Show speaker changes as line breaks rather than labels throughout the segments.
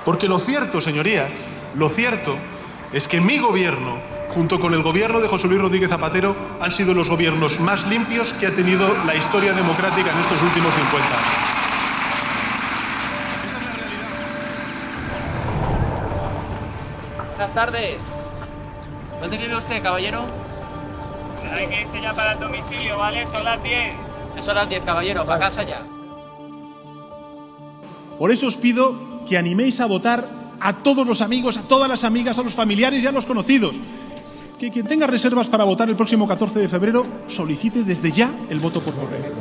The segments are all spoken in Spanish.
Porque lo cierto, señorías, lo cierto es que mi gobierno, junto con el gobierno de José Luis Rodríguez Zapatero, han sido los gobiernos más limpios que ha tenido la historia democrática en estos últimos 50 años. Esa es la realidad.
Buenas tardes. ¿Dónde vive usted, caballero?
Hay que irse ya para el domicilio, ¿vale? Son las 10.
Son las 10, caballero. Para casa ya.
Por eso os pido que animéis a votar a todos los amigos, a todas las amigas, a los familiares y a los conocidos. Que quien tenga reservas para votar el próximo 14 de febrero solicite desde ya el voto por correo.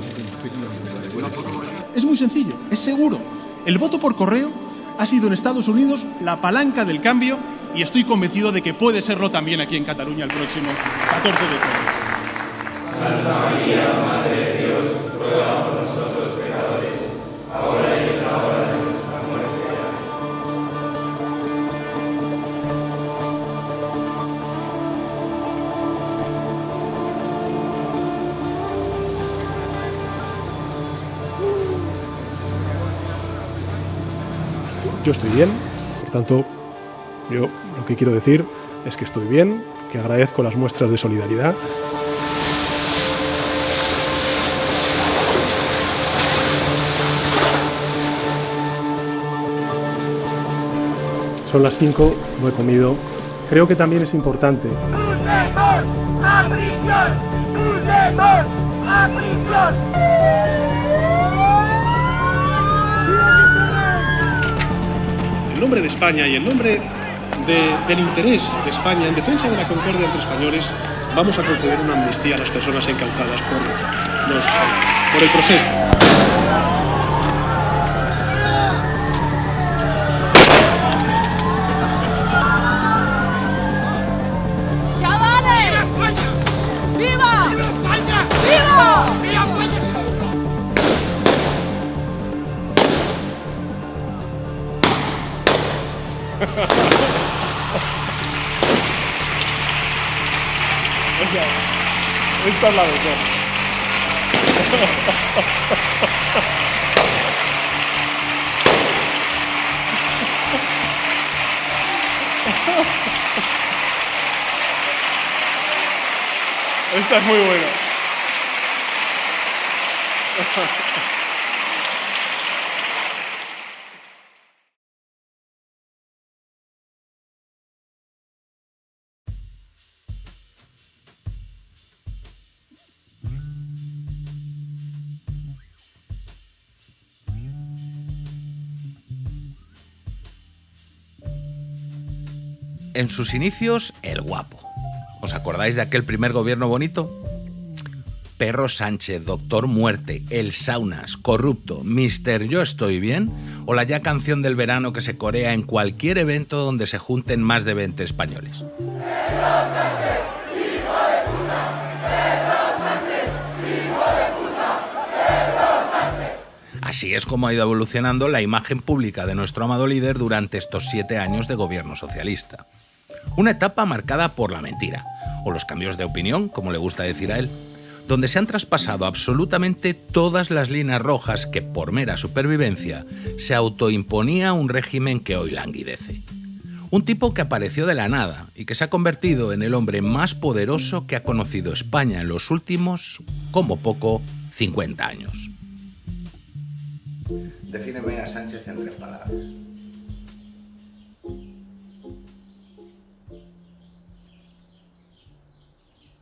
Es muy sencillo, es seguro. El voto por correo ha sido en Estados Unidos la palanca del cambio y estoy convencido de que puede serlo también aquí en Cataluña el próximo 14 de febrero.
Santa María, Madre de Dios, ruega por nosotros pecadores, ahora y en la hora de nuestra muerte.
Yo estoy bien, por tanto, yo lo que quiero decir es que estoy bien, que agradezco las muestras de solidaridad. Son las 5, no he comido. Creo que también es importante.
¡Puigdemont a prisión! ¡Puigdemont a prisión!
En nombre de España y en nombre del interés de España en defensa de la concordia entre españoles, vamos a conceder una amnistía a las personas encauzadas por el proceso.
¡Chavales! ¡Viva! ¡Viva España! ¡Viva! ¡Viva España!
Esta es la mejor. Esta es muy buena.
En sus inicios, el guapo. ¿Os acordáis de aquel primer gobierno bonito? Perro Sánchez, Doctor Muerte, El Saunas, Corrupto, Mister Yo Estoy Bien o la ya canción del verano que se corea en cualquier evento donde se junten más de 20 españoles. Así es como ha ido evolucionando la imagen pública de nuestro amado líder durante estos 7 años de gobierno socialista. Una etapa marcada por la mentira, o los cambios de opinión, como le gusta decir a él, donde se han traspasado absolutamente todas las líneas rojas que, por mera supervivencia, se autoimponía un régimen que hoy languidece. Un tipo que apareció de la nada y que se ha convertido en el hombre más poderoso que ha conocido España en los últimos, como poco, 50 años. Defíneme a Sánchez en 3 palabras.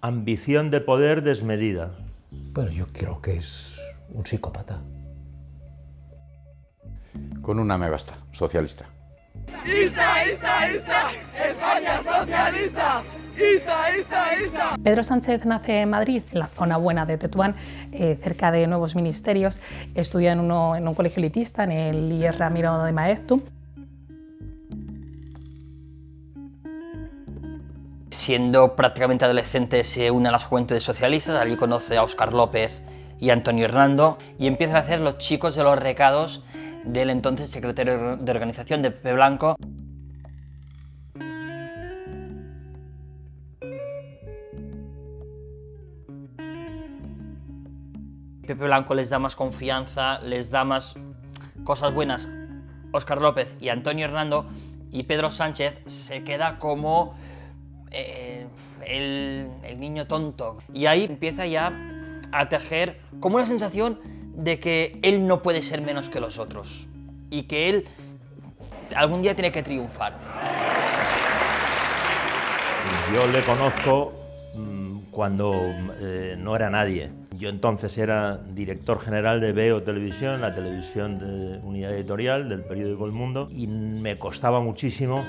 Ambición de poder desmedida.
Bueno, yo creo que es un psicópata.
Con una me basta, socialista.
¡Ista, ista, ista! ¡España socialista! ¡Ista, ista, ista!
Pedro Sánchez nace en Madrid, en la zona buena de Tetuán, cerca de nuevos ministerios. Estudia en un colegio elitista, en el IES Ramiro de Maeztu.
Siendo prácticamente adolescente se une a las Juventudes Socialistas, allí conoce a Óscar López y a Antonio Hernando y empiezan a hacer los chicos de los recados del entonces secretario de organización de Pepe Blanco. Pepe Blanco les da más confianza, les da más cosas buenas Óscar López y Antonio Hernando, y Pedro Sánchez se queda como el niño tonto. Y ahí empieza ya a tejer como una sensación de que él no puede ser menos que los otros y que él algún día tiene que triunfar.
Yo le conozco cuando no era nadie. Yo entonces era director general de Veo Televisión, la televisión de unidad editorial del periódico El Mundo, y me costaba muchísimo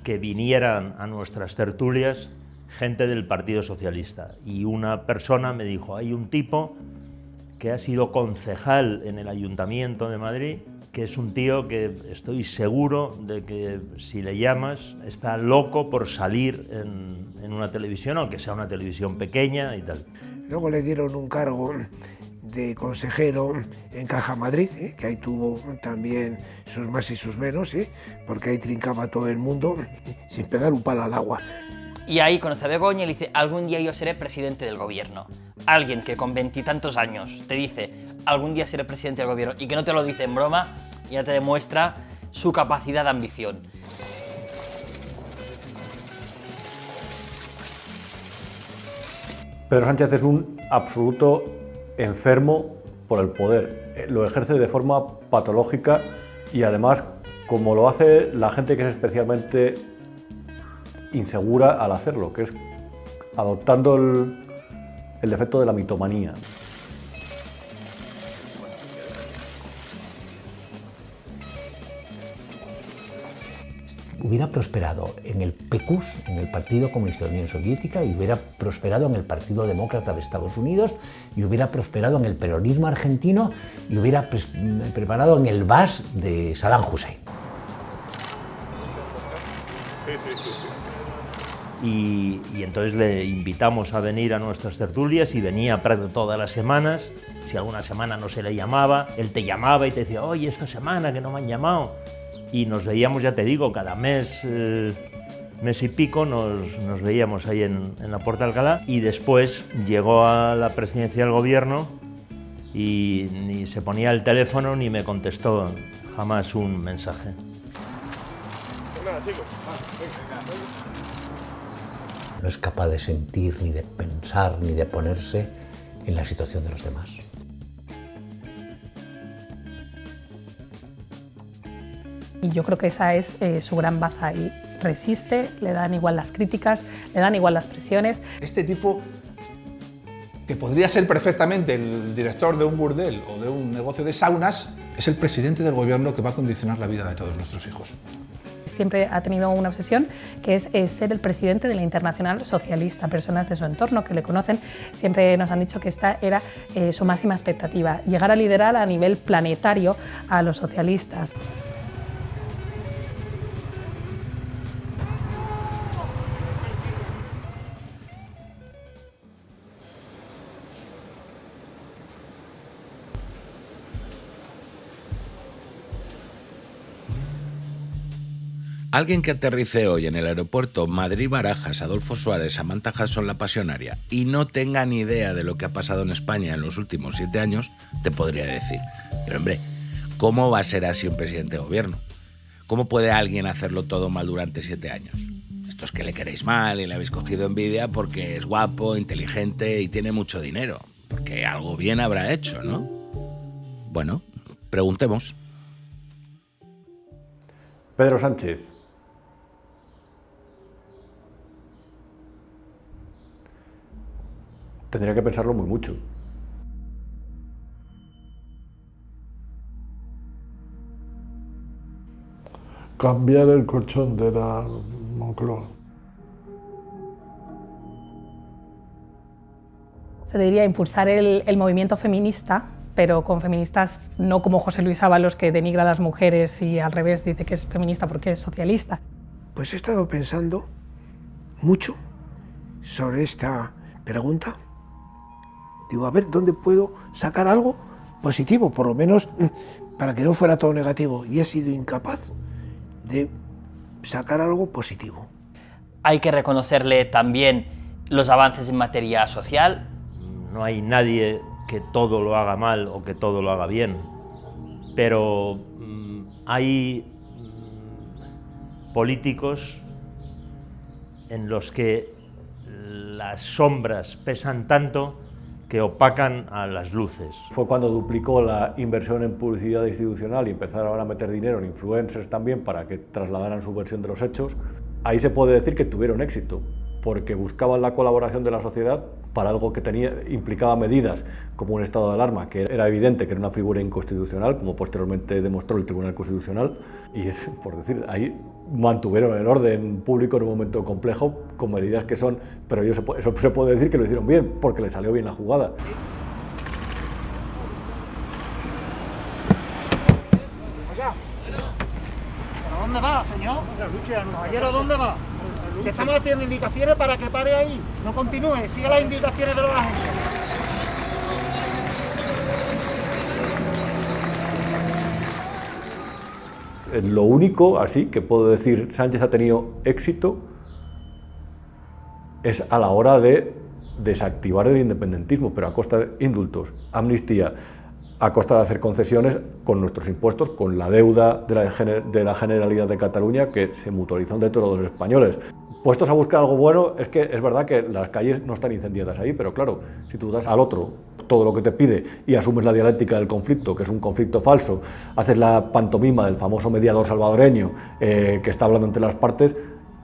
que vinieran a nuestras tertulias gente del Partido Socialista. Y una persona me dijo, hay un tipo que ha sido concejal en el Ayuntamiento de Madrid, que es un tío que estoy seguro de que si le llamas está loco por salir en una televisión, aunque sea una televisión pequeña y tal.
Luego le dieron un cargo de consejero en Caja Madrid, que ahí tuvo también sus más y sus menos, porque ahí trincaba todo el mundo sin pegar un palo al agua.
Y ahí conoce a Begoña y le dice, algún día yo seré presidente del gobierno. Alguien que con 20 y tantos años te dice, algún día seré presidente del gobierno, y que no te lo dice en broma, ya te demuestra su capacidad de ambición.
Pedro Sánchez es un absoluto enfermo por el poder. Lo ejerce de forma patológica y además, como lo hace la gente que es especialmente insegura al hacerlo, que es adoptando el defecto de la mitomanía.
Hubiera prosperado en el PQS, en el Partido Comunista de la Unión Soviética, y hubiera prosperado en el Partido Demócrata de Estados Unidos, y hubiera prosperado en el peronismo argentino, y hubiera preparado en el BAS de Saddam Hussein.
Y entonces le invitamos a venir a nuestras tertulias y venía todas las semanas. Si alguna semana no se le llamaba, él te llamaba y te decía, oye, esta semana que no me han llamado. Y nos veíamos, ya te digo, cada mes y pico nos veíamos ahí en la Puerta de Alcalá, y después llegó a la presidencia del gobierno y ni se ponía el teléfono ni me contestó jamás un mensaje.
No es capaz de sentir, ni de pensar, ni de ponerse en la situación de los demás.
Y yo creo que esa es su gran baza, y resiste, le dan igual las críticas, le dan igual las presiones.
Este tipo, que podría ser perfectamente el director de un burdel o de un negocio de saunas, es el presidente del gobierno que va a condicionar la vida de todos nuestros hijos.
Siempre ha tenido una obsesión, que es ser el presidente de la Internacional Socialista. Personas de su entorno que le conocen siempre nos han dicho que esta era su máxima expectativa, llegar a liderar a nivel planetario a los socialistas.
Alguien que aterrice hoy en el aeropuerto Madrid-Barajas, Adolfo Suárez, Samantha Hudson, La Pasionaria, y no tenga ni idea de lo que ha pasado en España en los últimos 7 años, te podría decir, pero hombre, ¿cómo va a ser así un presidente de gobierno? ¿Cómo puede alguien hacerlo todo mal durante 7 años? Esto es que le queréis mal y le habéis cogido envidia porque es guapo, inteligente y tiene mucho dinero, porque algo bien habrá hecho, ¿no? Bueno, preguntemos.
Pedro Sánchez. Tendría que pensarlo muy mucho.
Cambiar el colchón de la Moncloa.
Se debería impulsar el movimiento feminista, pero con feministas no como José Luis Ábalos, que denigra a las mujeres y al revés dice que es feminista porque es socialista.
Pues he estado pensando mucho sobre esta pregunta. Digo, a ver, ¿dónde puedo sacar algo positivo? Por lo menos para que no fuera todo negativo. Y he sido incapaz de sacar algo positivo.
Hay que reconocerle también los avances en materia social.
No hay nadie que todo lo haga mal o que todo lo haga bien, pero hay políticos en los que las sombras pesan tanto que opacan a las luces.
Fue cuando duplicó la inversión en publicidad institucional y empezaron a meter dinero en influencers también para que trasladaran su versión de los hechos. Ahí se puede decir que tuvieron éxito, porque buscaban la colaboración de la sociedad para algo que implicaba medidas como un estado de alarma, que era evidente que era una figura inconstitucional, como posteriormente demostró el Tribunal Constitucional, y es, por decir, ahí mantuvieron el orden público en un momento complejo con medidas que son, pero eso se puede decir que lo hicieron bien, porque les salió bien la jugada.
¿A dónde va, señor? Caballero, ¿dónde va? Que estamos haciendo indicaciones para que pare ahí. No continúe, siga las indicaciones de los agentes.
Lo único, así, que puedo decir Sánchez ha tenido éxito es a la hora de desactivar el independentismo, pero a costa de indultos, amnistía, a costa de hacer concesiones con nuestros impuestos, con la deuda de la Generalidad de Cataluña que se mutualizó entre todos los españoles. Puestos a buscar algo bueno, es que es verdad que las calles no están incendiadas ahí, pero claro, si tú das al otro todo lo que te pide y asumes la dialéctica del conflicto, que es un conflicto falso, haces la pantomima del famoso mediador salvadoreño que está hablando entre las partes,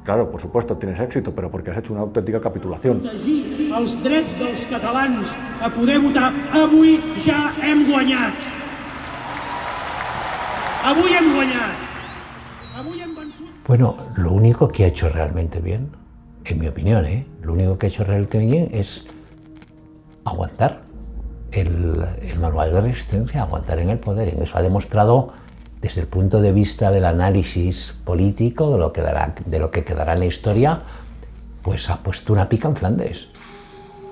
claro, por supuesto, tienes éxito, pero porque has hecho una auténtica capitulación.
Protegir els drets dels catalans a poder votar. Avui ja hem guanyat. Avui hem guanyat. Avui hem vençut.
Bueno, lo único que ha hecho realmente bien, en mi opinión, lo único que ha hecho realmente bien es aguantar el manual de resistencia, aguantar en el poder. En eso ha demostrado, desde el punto de vista del análisis político, de lo que quedará en la historia, pues ha puesto una pica en Flandes.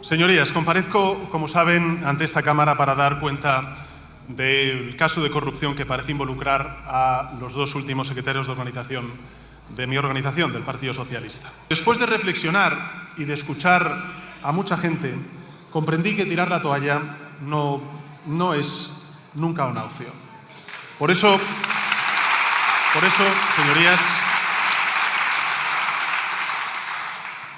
Señorías, comparezco, como saben, ante esta Cámara para dar cuenta del caso de corrupción que parece involucrar a los dos últimos secretarios de mi organización, del Partido Socialista. Después de reflexionar y de escuchar a mucha gente, comprendí que tirar la toalla no es nunca una opción. Por eso, señorías,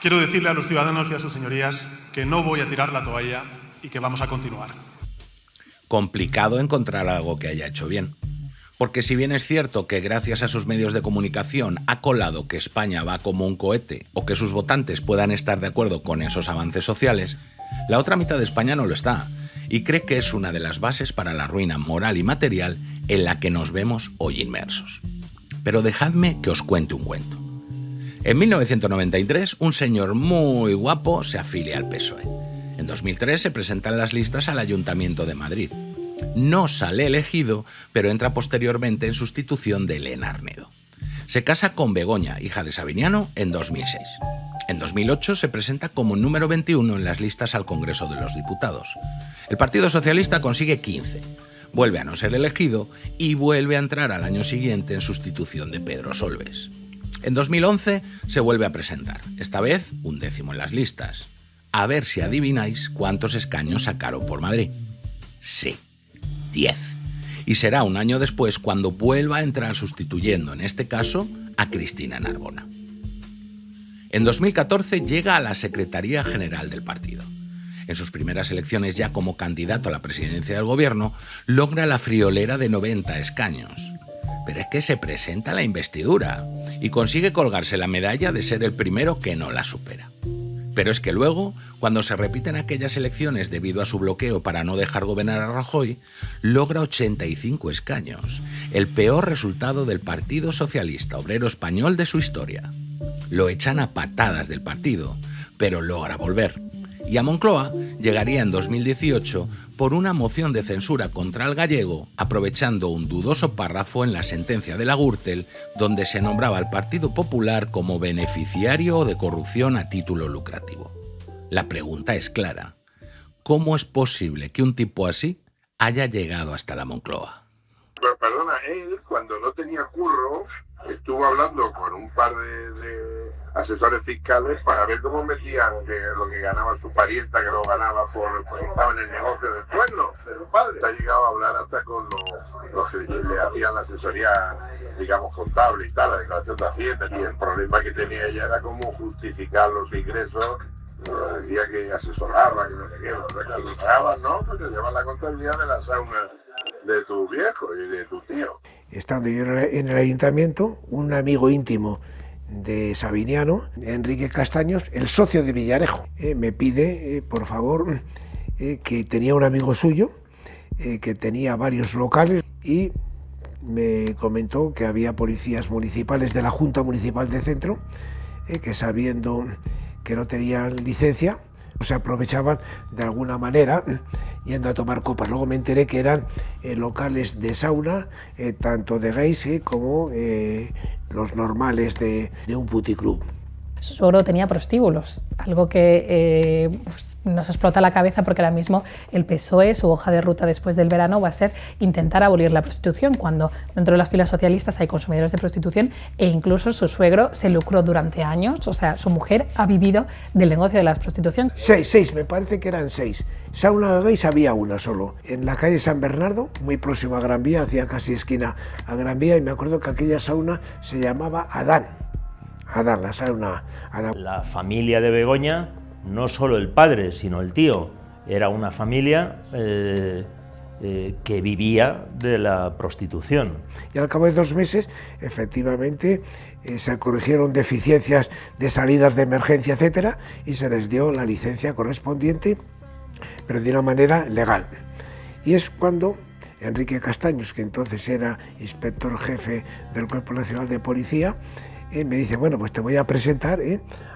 quiero decirle a los ciudadanos y a sus señorías que no voy a tirar la toalla y que vamos a continuar.
Complicado encontrar algo que haya hecho bien. Porque si bien es cierto que gracias a sus medios de comunicación ha colado que España va como un cohete o que sus votantes puedan estar de acuerdo con esos avances sociales, la otra mitad de España no lo está y cree que es una de las bases para la ruina moral y material en la que nos vemos hoy inmersos. Pero dejadme que os cuente un cuento. En 1993, un señor muy guapo se afilia al PSOE. En 2003 se presenta en las listas al Ayuntamiento de Madrid. No sale elegido, pero entra posteriormente en sustitución de Elena Arnedo. Se casa con Begoña, hija de Sabiniano, en 2006. En 2008 se presenta como número 21 en las listas al Congreso de los Diputados. El Partido Socialista consigue 15. Vuelve a no ser elegido y vuelve a entrar al año siguiente en sustitución de Pedro Solbes. En 2011 se vuelve a presentar, esta vez un 10º en las listas. A ver si adivináis cuántos escaños sacaron por Madrid. Sí, 10. Y será un año después cuando vuelva a entrar sustituyendo, en este caso, a Cristina Narbona. En 2014 llega a la Secretaría General del partido. En sus primeras elecciones ya como candidato a la presidencia del gobierno, logra la friolera de 90 escaños. Pero es que se presenta a la investidura y consigue colgarse la medalla de ser el primero que no la supera. Pero es que luego, cuando se repiten aquellas elecciones debido a su bloqueo para no dejar gobernar a Rajoy, logra 85 escaños, el peor resultado del Partido Socialista Obrero Español de su historia. Lo echan a patadas del partido, pero logra volver. Y a Moncloa llegaría en 2018 por una moción de censura contra el gallego, aprovechando un dudoso párrafo en la sentencia de la Gürtel, donde se nombraba al Partido Popular como beneficiario de corrupción a título lucrativo. La pregunta es clara: ¿cómo es posible que un tipo así haya llegado hasta la Moncloa?
Pero perdona, él cuando no tenía curro estuvo hablando con un par de asesores fiscales para ver cómo metían lo que ganaba su parienta, que lo ganaba porque estaba en el negocio del pueblo, de su padre. Ha llegado a hablar hasta con los que le hacían la asesoría, digamos, contable y tal, la declaración de Hacienda, y el problema que tenía ella era cómo justificar los ingresos. Decía que asesoraba, que no sé qué, lo pagaban, ¿no? Porque llevan la contabilidad de la sauna de tu viejo y de tu tío.
Estando yo en el ayuntamiento, un amigo íntimo de Sabiniano, Enrique Castaños, el socio de Villarejo, me pide, por favor, que tenía un amigo suyo, que tenía varios locales, y me comentó que había policías municipales de la Junta Municipal de Centro, que sabiendo que no tenían licencia, se aprovechaban de alguna manera yendo a tomar copas. Luego me enteré que eran locales de sauna, tanto de gays como los normales de un puticlub.
Su suegro tenía prostíbulos, algo que pues nos explota la cabeza porque ahora mismo el PSOE, su hoja de ruta después del verano va a ser intentar abolir la prostitución, cuando dentro de las filas socialistas hay consumidores de prostitución e incluso su suegro se lucró durante años, o sea, su mujer ha vivido del negocio de la prostitución.
Seis, me parece que eran 6. Sauna gays había una solo, en la calle San Bernardo, muy próximo a Gran Vía, hacía casi esquina a Gran Vía, y me acuerdo que aquella sauna se llamaba Adán, la sauna Adán.
La familia de Begoña, no solo el padre, sino el tío, era una familia que vivía de la prostitución.
Y al cabo de 2 meses, efectivamente, se corrigieron deficiencias de salidas de emergencia, etcétera, y se les dio la licencia correspondiente, pero de una manera legal. Y es cuando Enrique Castaños, que entonces era inspector jefe del Cuerpo Nacional de Policía, me dice, bueno, pues te voy a presentar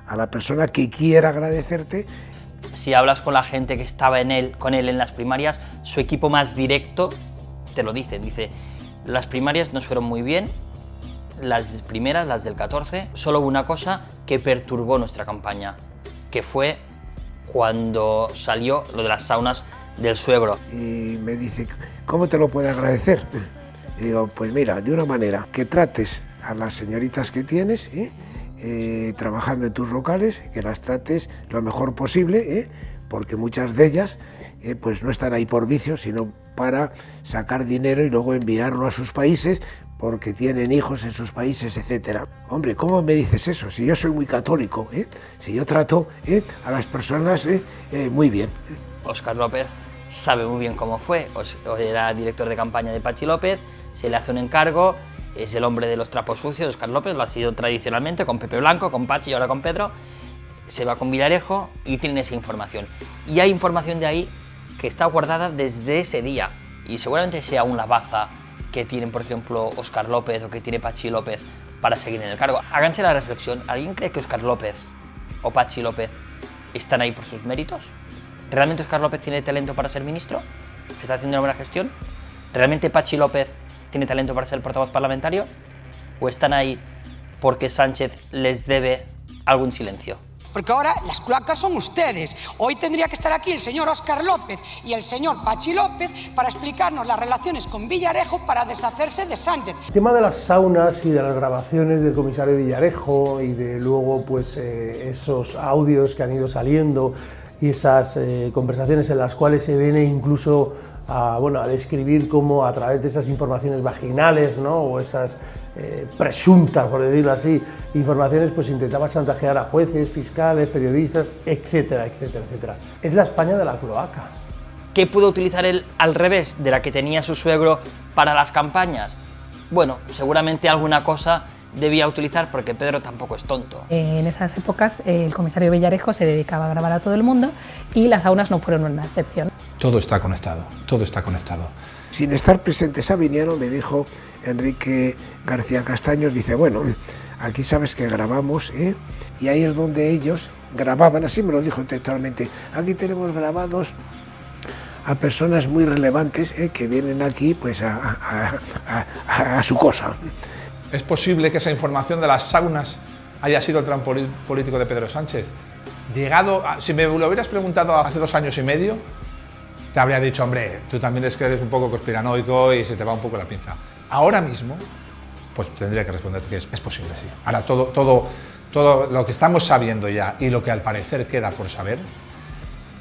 a la persona que quiera agradecerte.
Si hablas con la gente que estaba con él en las primarias, su equipo más directo te lo dicen. Dice, las primarias nos fueron muy bien, las primeras, las del 14, solo hubo una cosa que perturbó nuestra campaña, que fue cuando salió lo de las saunas del suegro.
Y me dice, ¿cómo te lo puedo agradecer? Y digo, pues mira, de una manera, que trates a las señoritas que tienes, trabajando en tus locales, que las trates lo mejor posible, porque muchas de ellas pues no están ahí por vicio, sino para sacar dinero y luego enviarlo a sus países, porque tienen hijos en sus países, etcétera. Hombre, ¿cómo me dices eso? Si yo soy muy católico, si yo trato a las personas muy bien.
Óscar López sabe muy bien cómo fue, era director de campaña de Patxi López, se le hace un encargo, es el hombre de los trapos sucios, Óscar López, lo ha sido tradicionalmente con Pepe Blanco, con Patxi y ahora con Pedro, se va con Villarejo y tienen esa información. Y hay información de ahí que está guardada desde ese día, y seguramente sea una baza que tienen, por ejemplo, Óscar López o que tiene Patxi López para seguir en el cargo. Háganse la reflexión, ¿alguien cree que Óscar López o Patxi López están ahí por sus méritos? ¿Realmente Óscar López tiene talento para ser ministro? ¿Está haciendo una buena gestión? ¿Realmente Patxi López tiene talento para ser portavoz parlamentario? ¿O están ahí porque Sánchez les debe algún silencio?
Porque ahora las cloacas son ustedes. Hoy tendría que estar aquí el señor Óscar López y el señor Patxi López para explicarnos las relaciones con Villarejo para deshacerse de Sánchez.
El tema de las saunas y de las grabaciones del comisario Villarejo y de luego pues esos audios que han ido saliendo y esas conversaciones en las cuales se viene incluso a describir cómo a través de esas informaciones vaginales, ¿no? O esas presuntas, por decirlo así, informaciones, pues intentaba chantajear a jueces, fiscales, periodistas, etcétera, etcétera, etcétera. Es la España de la cloaca.
¿Qué pudo utilizar él al revés de la que tenía su suegro para las campañas? Bueno, seguramente alguna cosa debía utilizar porque Pedro tampoco es tonto.
En esas épocas el comisario Villarejo se dedicaba a grabar a todo el mundo y las saunas no fueron una excepción.
Todo está conectado, todo está conectado.
Sin estar presente Sabiniano, me dijo Enrique García Castaños, dice, bueno, aquí sabes que grabamos, y ahí es donde ellos grababan, así me lo dijo textualmente, aquí tenemos grabados a personas muy relevantes que vienen aquí pues a su cosa.
¿Es posible que esa información de las saunas haya sido el tram político de Pedro Sánchez? Si me lo hubieras preguntado hace 2 años y medio, te habría dicho, hombre, tú también es que eres un poco conspiranoico y se te va un poco la pinza. Ahora mismo, pues tendría que responderte que es posible, sí. Ahora todo todo lo que estamos sabiendo ya y lo que al parecer queda por saber,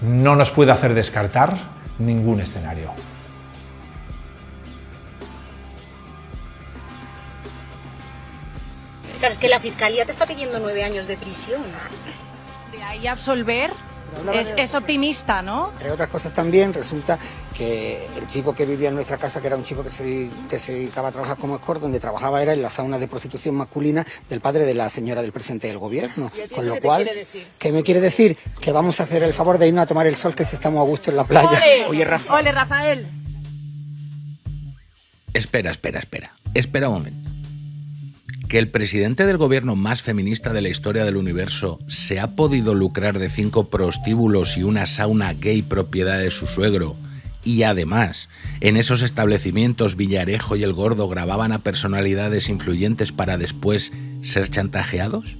no nos puede hacer descartar ningún escenario.
Claro, es que la Fiscalía te está pidiendo 9 años de prisión.
De ahí a absolver es optimista, ¿no?
Entre otras cosas también resulta que el chico que vivía en nuestra casa, que era un chico que se dedicaba a trabajar como escort, donde trabajaba era en la sauna de prostitución masculina del padre de la señora del presidente del gobierno. Con lo cual, ¿qué me quiere decir? Que vamos a hacer el favor de irnos a tomar el sol, que si estamos a gusto en la playa.
¡Ole! Oye, Rafa. ¡Ole, Rafael!
Espera un momento. ¿Que el presidente del gobierno más feminista de la historia del universo se ha podido lucrar de 5 prostíbulos y una sauna gay propiedad de su suegro, y además en esos establecimientos Villarejo y El Gordo grababan a personalidades influyentes para después ser chantajeados?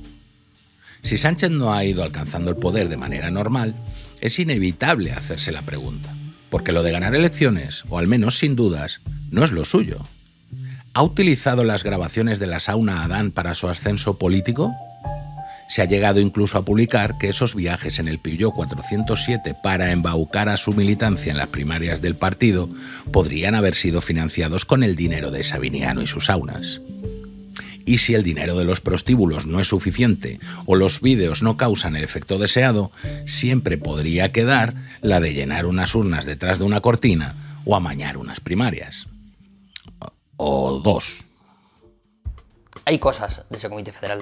Si Sánchez no ha ido alcanzando el poder de manera normal, es inevitable hacerse la pregunta, porque lo de ganar elecciones, o al menos sin dudas, no es lo suyo. ¿Ha utilizado las grabaciones de la sauna Adán para su ascenso político? Se ha llegado incluso a publicar que esos viajes en el Peugeot 407 para embaucar a su militancia en las primarias del partido podrían haber sido financiados con el dinero de Sabiniano y sus saunas. Y si el dinero de los prostíbulos no es suficiente o los vídeos no causan el efecto deseado, siempre podría quedar la de llenar unas urnas detrás de una cortina o amañar unas primarias. O 2.
Hay cosas de ese Comité Federal.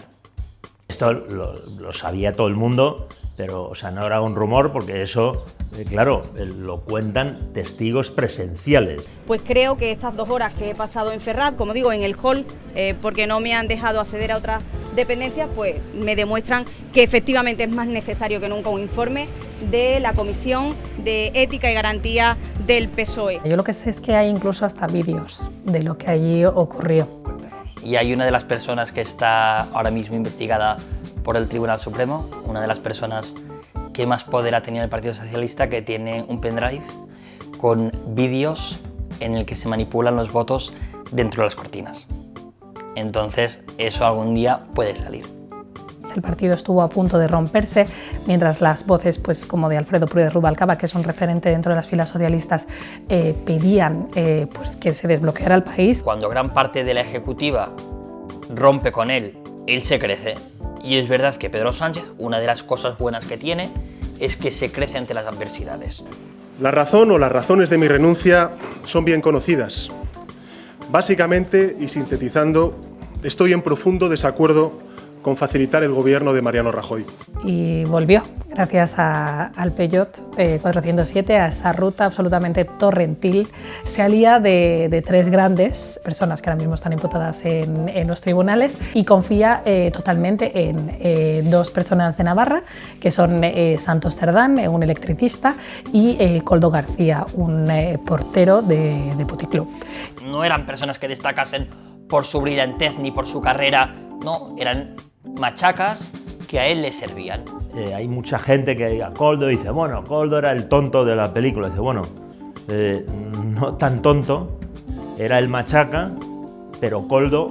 Esto lo sabía todo el mundo, pero no era un rumor porque eso, claro, lo cuentan testigos presenciales.
Pues creo que estas 2 horas que he pasado en Ferraz, como digo, en el hall, porque no me han dejado acceder a otras dependencias, pues me demuestran que efectivamente es más necesario que nunca un informe de la Comisión de Ética y Garantía del PSOE.
Yo lo que sé es que hay incluso hasta vídeos de lo que allí ocurrió.
Y hay una de las personas que está ahora mismo investigada por el Tribunal Supremo, una de las personas que más poder ha tenido el Partido Socialista, que tiene un pendrive con vídeos en el que se manipulan los votos dentro de las cortinas. Entonces, eso algún día puede salir.
El partido estuvo a punto de romperse, mientras las voces pues, como de Alfredo Prudes Rubalcaba, que es un referente dentro de las filas socialistas, pedían pues, que se desbloqueara el país.
Cuando gran parte de la ejecutiva rompe con él se crece. Y es verdad que Pedro Sánchez, una de las cosas buenas que tiene, es que se crece ante las adversidades.
La razón o las razones de mi renuncia son bien conocidas. Básicamente, y sintetizando, estoy en profundo desacuerdo con facilitar el gobierno de Mariano Rajoy.
Y volvió, gracias al Peugeot 407, a esa ruta absolutamente torrentil. Se alía de 3 grandes personas que ahora mismo están imputadas en los tribunales y confía totalmente en 2 personas de Navarra, que son Santos Cerdán, un electricista, y Koldo García, un portero de Puticlub.
No eran personas que destacasen por su brillantez ni por su carrera, no, eran machacas que a él le servían.
Hay mucha gente que diga Koldo, dice, bueno, Koldo era el tonto de la película. Dice, bueno, no tan tonto, era el machaca, pero Koldo,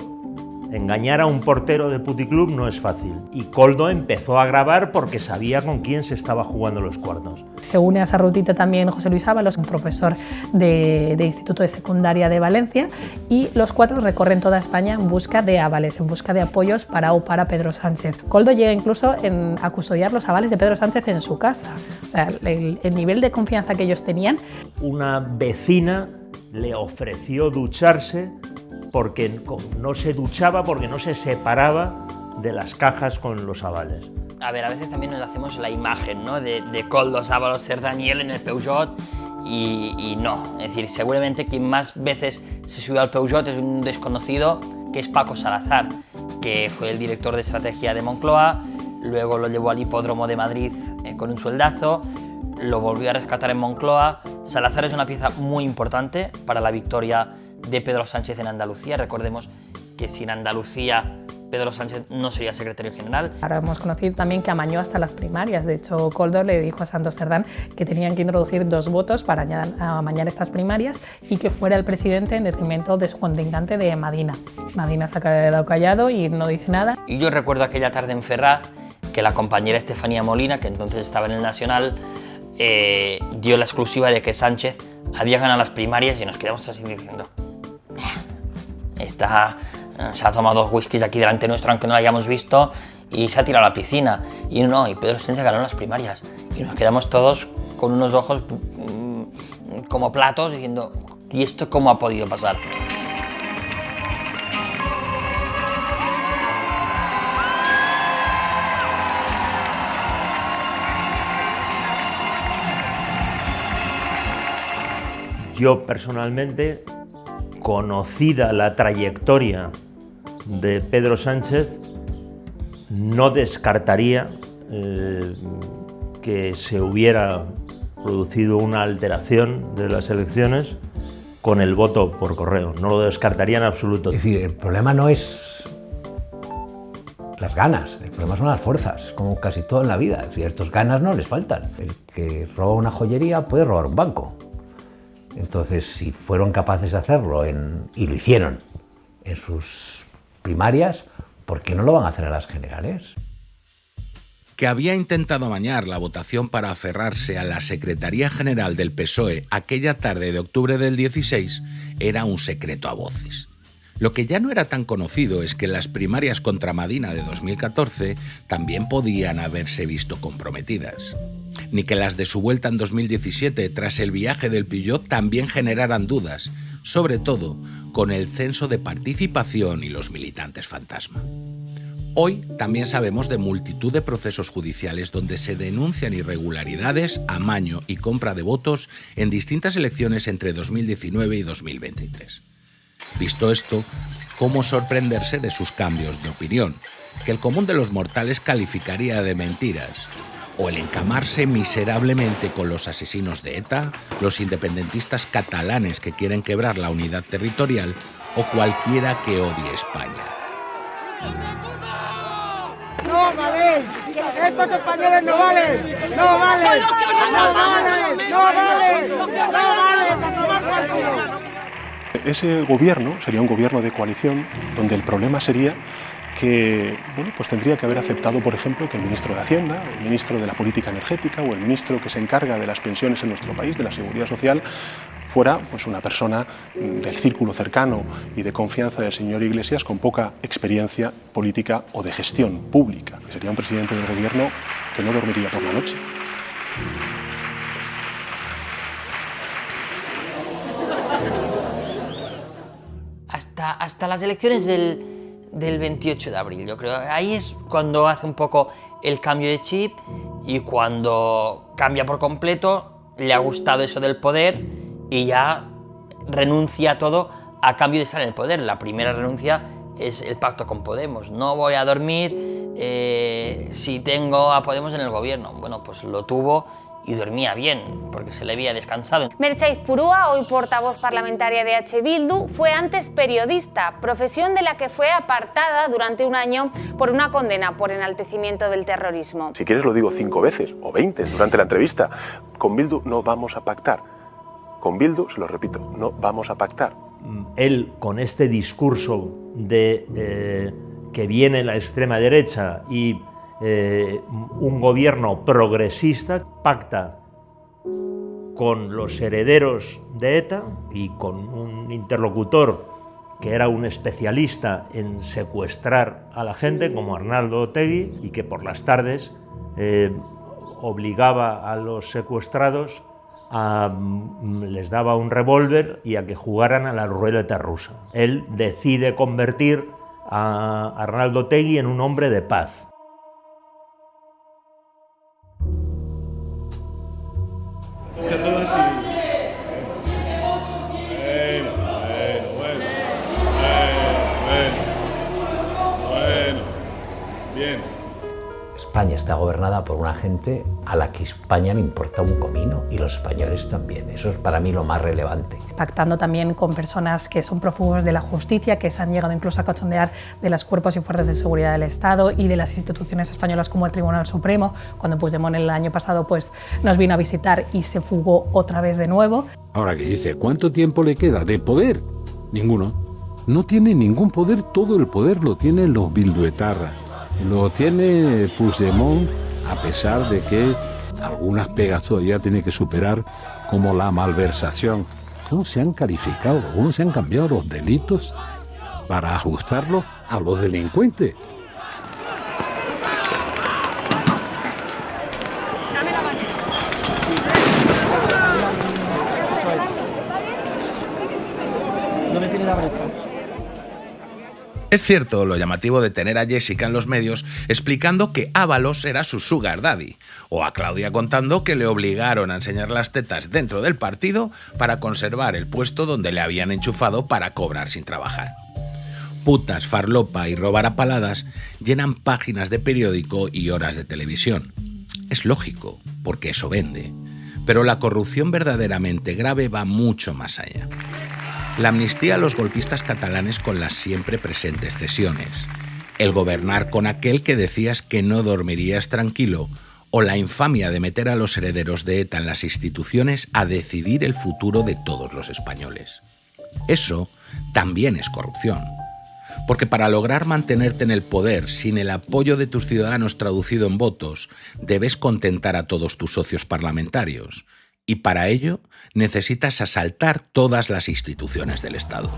engañar a un portero de puticlub no es fácil. Y Koldo empezó a grabar porque sabía con quién se estaba jugando los cuartos.
Se une a esa rutita también José Luis Ábalos, un profesor de Instituto de Secundaria de Valencia, y los 4 recorren toda España en busca de avales, en busca de apoyos para Pedro Sánchez. Koldo llega incluso a custodiar los avales de Pedro Sánchez en su casa. O sea, el nivel de confianza que ellos tenían.
Una vecina le ofreció ducharse porque no se duchaba, porque no se separaba de las cajas con los avales.
A ver, a veces también nos hacemos la imagen, ¿no?, de Koldo, Ábalos, Cerdaniel en el Peugeot y no. Es decir, seguramente quien más veces se subió al Peugeot es un desconocido, que es Paco Salazar, que fue el director de estrategia de Moncloa, luego lo llevó al hipódromo de Madrid con un sueldazo, lo volvió a rescatar en Moncloa. Salazar es una pieza muy importante para la victoria de Pedro Sánchez en Andalucía. Recordemos que si en Andalucía Pedro Sánchez no sería secretario general.
Ahora hemos conocido también que amañó hasta las primarias. De hecho, Koldo le dijo a Santos Cerdán que tenían que introducir 2 votos para amañar estas primarias y que fuera el presidente en detrimento de su contrincante de Madina. Madina se ha quedado callado y no dice nada.
Y yo recuerdo aquella tarde en Ferraz que la compañera Estefanía Molina, que entonces estaba en el Nacional, dio la exclusiva de que Sánchez había ganado las primarias y nos quedamos así diciendo se ha tomado 2 whiskies aquí delante nuestro aunque no la hayamos visto y se ha tirado a la piscina. Y no, y Pedro Sánchez ganó las primarias y nos quedamos todos con unos ojos como platos diciendo ¿y esto cómo ha podido pasar?
Yo personalmente, conocida la trayectoria de Pedro Sánchez, no descartaría que se hubiera producido una alteración de las elecciones con el voto por correo. No lo descartaría en absoluto.
Es decir, el problema no es las ganas, el problema son las fuerzas, como casi todo en la vida. Es decir, a estos ganas no les faltan. El que roba una joyería puede robar un banco. Entonces, si fueron capaces de hacerlo, y lo hicieron en sus primarias, ¿por qué no lo van a hacer a las generales?
Que había intentado amañar la votación para aferrarse a la Secretaría General del PSOE aquella tarde de octubre del 16 era un secreto a voces. Lo que ya no era tan conocido es que las primarias contra Madina de 2014 también podían haberse visto comprometidas. Ni que las de su vuelta en 2017 tras el viaje del Peugeot también generaran dudas, sobre todo con el censo de participación y los militantes fantasma. Hoy también sabemos de multitud de procesos judiciales donde se denuncian irregularidades, amaño y compra de votos en distintas elecciones entre 2019 y 2023. Visto esto, ¿cómo sorprenderse de sus cambios de opinión, que el común de los mortales calificaría de mentiras? O el encamarse miserablemente con los asesinos de ETA, los independentistas catalanes que quieren quebrar la unidad territorial o cualquiera que odie España.
¡No valen! ¡Estos españoles no valen! ¡No valen! ¡No valen! ¡No valen! ¡No valen!
Ese gobierno sería un gobierno de coalición donde el problema sería que pues tendría que haber aceptado, por ejemplo, que el ministro de Hacienda, el ministro de la Política Energética o el ministro que se encarga de las pensiones en nuestro país, de la Seguridad Social, fuera pues una persona del círculo cercano y de confianza del señor Iglesias con poca experiencia política o de gestión pública. Sería un presidente del gobierno que no dormiría por la noche.
Hasta las elecciones del 28 de abril, yo creo. Ahí es cuando hace un poco el cambio de chip y cuando cambia por completo, le ha gustado eso del poder y ya renuncia a todo a cambio de estar en el poder. La primera renuncia es el pacto con Podemos. No voy a dormir si tengo a Podemos en el gobierno. Bueno, pues lo tuvo y dormía bien, porque se le había descansado.
Merche Aizpurúa, hoy portavoz parlamentaria de H. Bildu, fue antes periodista, profesión de la que fue apartada durante un año por una condena por enaltecimiento del terrorismo.
Si quieres lo digo 5 veces o 20 durante la entrevista. Con Bildu no vamos a pactar. Con Bildu, se lo repito, no vamos a pactar.
Él, con este discurso de que viene la extrema derecha y un gobierno progresista, pacta con los herederos de ETA y con un interlocutor que era un especialista en secuestrar a la gente, como Arnaldo Otegi, y que por las tardes obligaba a los secuestrados les daba un revólver y a que jugaran a la ruleta rusa. Él decide convertir a Arnaldo Otegi en un hombre de paz.
España está gobernada por una gente a la que España le importa un comino y los españoles también. Eso es para mí lo más relevante.
Pactando también con personas que son prófugos de la justicia, que se han llegado incluso a cachondear de los cuerpos y fuerzas de seguridad del Estado y de las instituciones españolas como el Tribunal Supremo, cuando Puigdemont el año pasado pues, nos vino a visitar y se fugó otra vez de nuevo.
Ahora que dice, ¿cuánto tiempo le queda de poder? Ninguno. No tiene ningún poder, todo el poder lo tienen los bilduetarras. Lo tiene Puigdemont, a pesar de que algunas pegas todavía tiene que superar, como la malversación. ¿Cómo se han calificado? ¿Cómo se han cambiado los delitos para ajustarlos a los delincuentes?
¿Dónde tiene la brecha?
Es cierto lo llamativo de tener a Jessica en los medios explicando que Ábalos era su sugar daddy, o a Claudia contando que le obligaron a enseñar las tetas dentro del partido para conservar el puesto donde le habían enchufado para cobrar sin trabajar. Putas, farlopa y robar a paladas llenan páginas de periódico y horas de televisión. Es lógico, porque eso vende. Pero la corrupción verdaderamente grave va mucho más allá. La amnistía a los golpistas catalanes con las siempre presentes cesiones, el gobernar con aquel que decías que no dormirías tranquilo, o la infamia de meter a los herederos de ETA en las instituciones a decidir el futuro de todos los españoles. Eso también es corrupción. Porque para lograr mantenerte en el poder sin el apoyo de tus ciudadanos traducido en votos, debes contentar a todos tus socios parlamentarios. Y para ello necesitas asaltar todas las instituciones del Estado.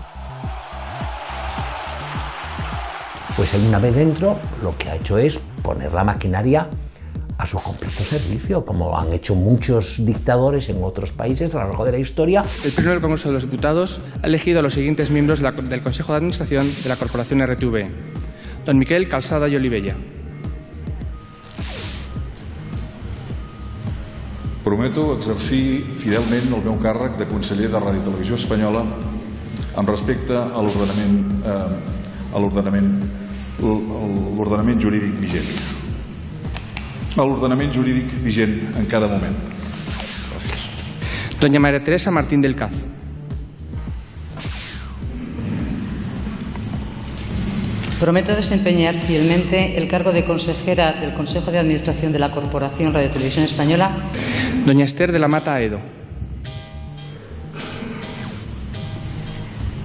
Pues él, una vez dentro, lo que ha hecho es poner la maquinaria a su completo servicio, como han hecho muchos dictadores en otros países a lo largo de la historia.
El Pleno del Congreso de los Diputados ha elegido a los siguientes miembros del Consejo de Administración de la Corporación RTV. Don Miquel Calçada i Olivella.
Prometo exercir fidelment el meu càrrec de conseller de Ràdio i Televisió Espanyola amb respecte a l'ordenament jurídic vigent. A l'ordenament jurídic vigent en cada moment. Gràcies.
Doña María Teresa Martín del Caz.
Prometo desempeñar fielmente el cargo de consejera del Consejo de Administración de la Corporación Radio Televisión Española.
Doña Esther de la Mata Aedo.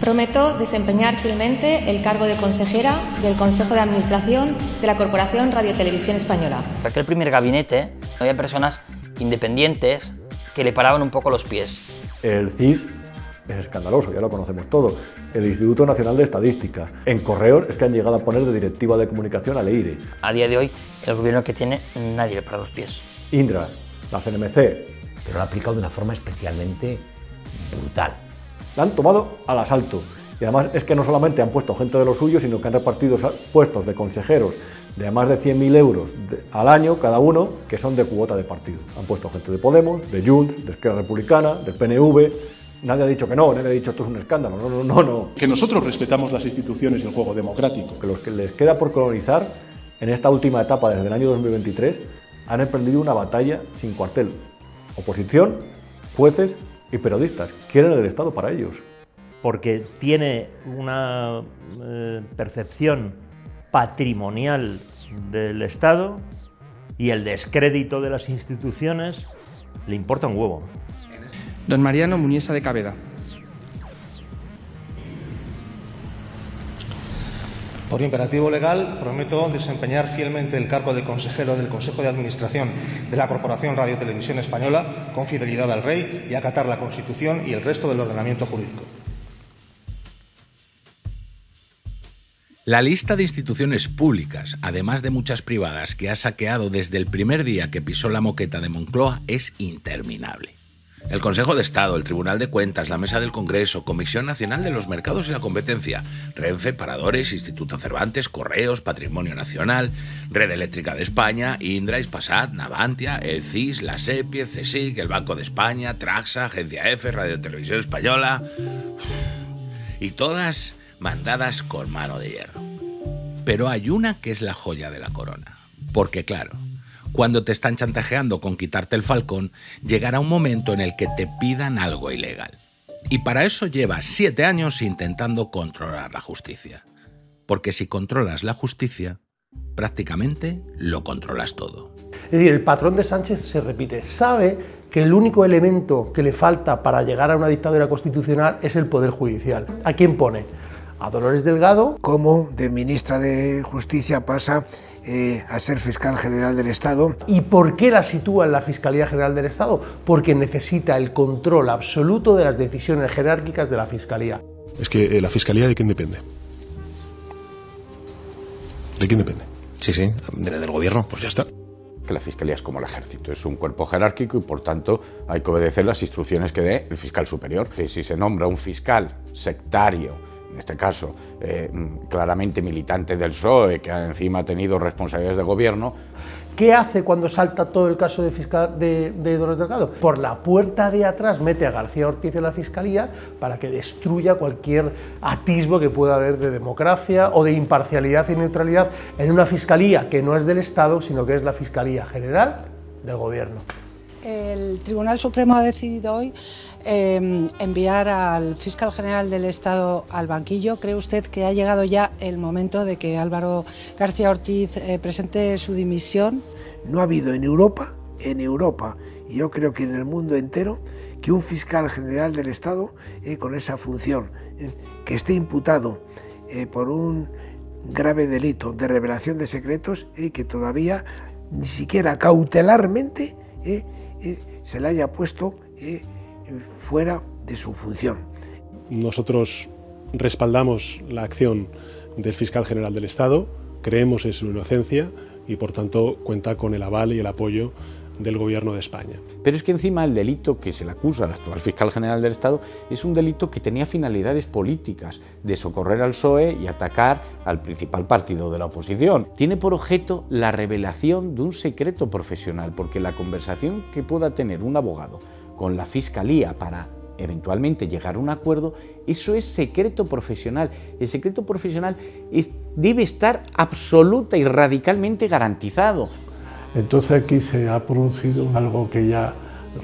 Prometo desempeñar fielmente el cargo de consejera del Consejo de Administración de la Corporación Radio Televisión Española.
En aquel primer gabinete había personas independientes que le paraban un poco los pies.
El CIS es escandaloso, ya lo conocemos todo. El Instituto Nacional de Estadística. En Correos es que han llegado a poner de directiva de comunicación al EIRE.
A día de hoy, el gobierno que tiene, nadie le para los pies.
Indra, la CNMC.
Pero lo ha aplicado de una forma especialmente brutal.
La han tomado al asalto. Y además es que no solamente han puesto gente de lo suyo, sino que han repartido puestos de consejeros de más de 100.000 euros al año cada uno, que son de cuota de partido. Han puesto gente de Podemos, de Junts, de Esquerra Republicana, del PNV. Nadie ha dicho que no, nadie ha dicho esto es un escándalo, no.
Que nosotros respetamos las instituciones y el juego democrático.
Que los que les queda por colonizar, en esta última etapa desde el año 2023, han emprendido una batalla sin cuartel. Oposición, jueces y periodistas. Quieren el Estado para ellos.
Porque tiene una percepción patrimonial del Estado y el descrédito de las instituciones le importa un huevo.
Don Mariano Muniesa de Cabeda.
Por imperativo legal, prometo desempeñar fielmente el cargo de consejero del Consejo de Administración de la Corporación Radio Televisión Española con fidelidad al Rey y acatar la Constitución y el resto del ordenamiento jurídico.
La lista de instituciones públicas, además de muchas privadas que ha saqueado desde el primer día que pisó la moqueta de Moncloa, es interminable. El Consejo de Estado, el Tribunal de Cuentas, la Mesa del Congreso, Comisión Nacional de los Mercados y la Competencia, Renfe, Paradores, Instituto Cervantes, Correos, Patrimonio Nacional, Red Eléctrica de España, Indra, Hispasat, Navantia, el CIS, la SEPIE, CSIC, el Banco de España, Traxa, Agencia EFE, Radio Televisión Española... Y todas mandadas con mano de hierro. Pero hay una que es la joya de la corona. Porque claro, Cuando te están chantajeando con quitarte el falcón, llegará un momento en el que te pidan algo ilegal. Y para eso llevas 7 años intentando controlar la justicia. Porque si controlas la justicia, prácticamente lo controlas todo.
Es decir, el patrón de Sánchez se repite. Sabe que el único elemento que le falta para llegar a una dictadura constitucional es el Poder Judicial. ¿A quién pone? A Dolores Delgado.
Como de ministra de Justicia pasa a ser fiscal general del Estado.
¿Y por qué la sitúa en la Fiscalía General del Estado? Porque necesita el control absoluto de las decisiones jerárquicas de la Fiscalía.
Es que la Fiscalía, ¿de quién depende? ¿De quién depende?
Sí, del gobierno.
Pues ya está.
Que la Fiscalía es como el Ejército, es un cuerpo jerárquico y por tanto hay que obedecer las instrucciones que dé el fiscal superior. Que si se nombra un fiscal sectario, en este caso claramente militante del PSOE, que encima ha tenido responsabilidades de gobierno.
¿Qué hace cuando salta todo el caso de Dolores Delgado? Por la puerta de atrás mete a García Ortiz en la Fiscalía para que destruya cualquier atisbo que pueda haber de democracia o de imparcialidad y neutralidad en una Fiscalía que no es del Estado, sino que es la Fiscalía General del Gobierno.
El Tribunal Supremo ha decidido hoy enviar al fiscal general del Estado al banquillo. ¿Cree usted que ha llegado ya el momento de que Álvaro García Ortiz presente su dimisión?
No ha habido en Europa, y yo creo que en el mundo entero, que un fiscal general del Estado con esa función, que esté imputado por un grave delito de revelación de secretos y que todavía ni siquiera cautelarmente se le haya puesto fuera de su función.
Nosotros respaldamos la acción del fiscal general del Estado, creemos en su inocencia y por tanto cuenta con el aval y el apoyo del Gobierno de España.
Pero es que encima el delito que se le acusa al actual fiscal general del Estado es un delito que tenía finalidades políticas, de socorrer al PSOE y atacar al principal partido de la oposición. Tiene por objeto la revelación de un secreto profesional, porque la conversación que pueda tener un abogado con la Fiscalía para eventualmente llegar a un acuerdo, eso es secreto profesional. El secreto profesional debe estar absoluta y radicalmente garantizado.
Entonces aquí se ha producido algo que ya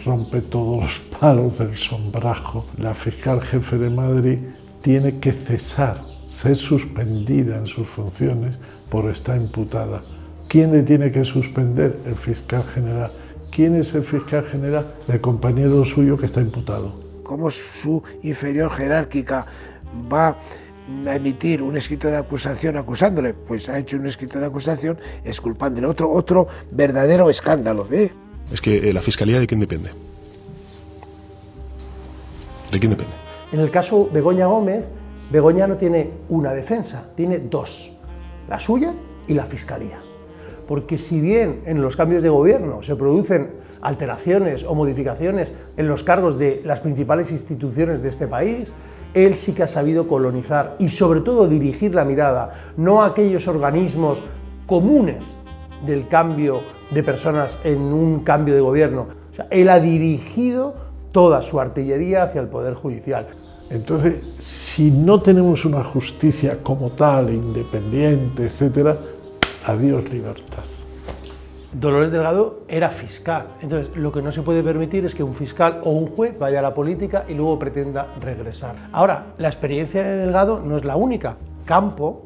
rompe todos los palos del sombrajo. La fiscal jefe de Madrid tiene que cesar, ser suspendida en sus funciones por estar imputada. ¿Quién le tiene que suspender? El fiscal general. ¿Quién es el fiscal general? El compañero suyo que está imputado.
¿Cómo su inferior jerárquica va a emitir un escrito de acusación acusándole? Pues ha hecho un escrito de acusación exculpándole. Otro verdadero escándalo.
Es que la Fiscalía, ¿de quién depende? ¿De quién depende?
En el caso Begoña Gómez, Begoña no tiene una defensa, tiene dos, la suya y la Fiscalía. Porque si bien en los cambios de gobierno se producen alteraciones o modificaciones en los cargos de las principales instituciones de este país, él sí que ha sabido colonizar y sobre todo dirigir la mirada, no a aquellos organismos comunes del cambio de personas en un cambio de gobierno. O sea, él ha dirigido toda su artillería hacia el Poder Judicial.
Entonces, si no tenemos una justicia como tal, independiente, etcétera, adiós libertad.
Dolores Delgado era fiscal, entonces lo que no se puede permitir es que un fiscal o un juez vaya a la política y luego pretenda regresar. Ahora, la experiencia de Delgado no es la única. Campo,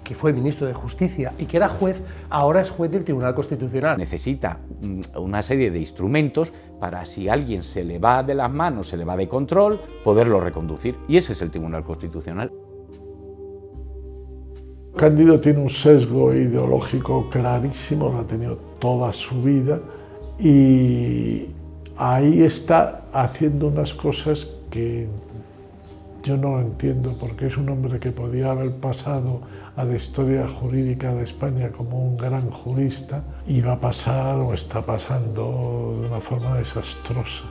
que fue ministro de Justicia y que era juez, ahora es juez del Tribunal Constitucional.
Necesita una serie de instrumentos para, si alguien se le va de las manos, se le va de control, poderlo reconducir, y ese es el Tribunal Constitucional.
Cándido tiene un sesgo ideológico clarísimo, lo ha tenido toda su vida y ahí está haciendo unas cosas que yo no lo entiendo, porque es un hombre que podía haber pasado a la historia jurídica de España como un gran jurista y va a pasar o está pasando de una forma desastrosa.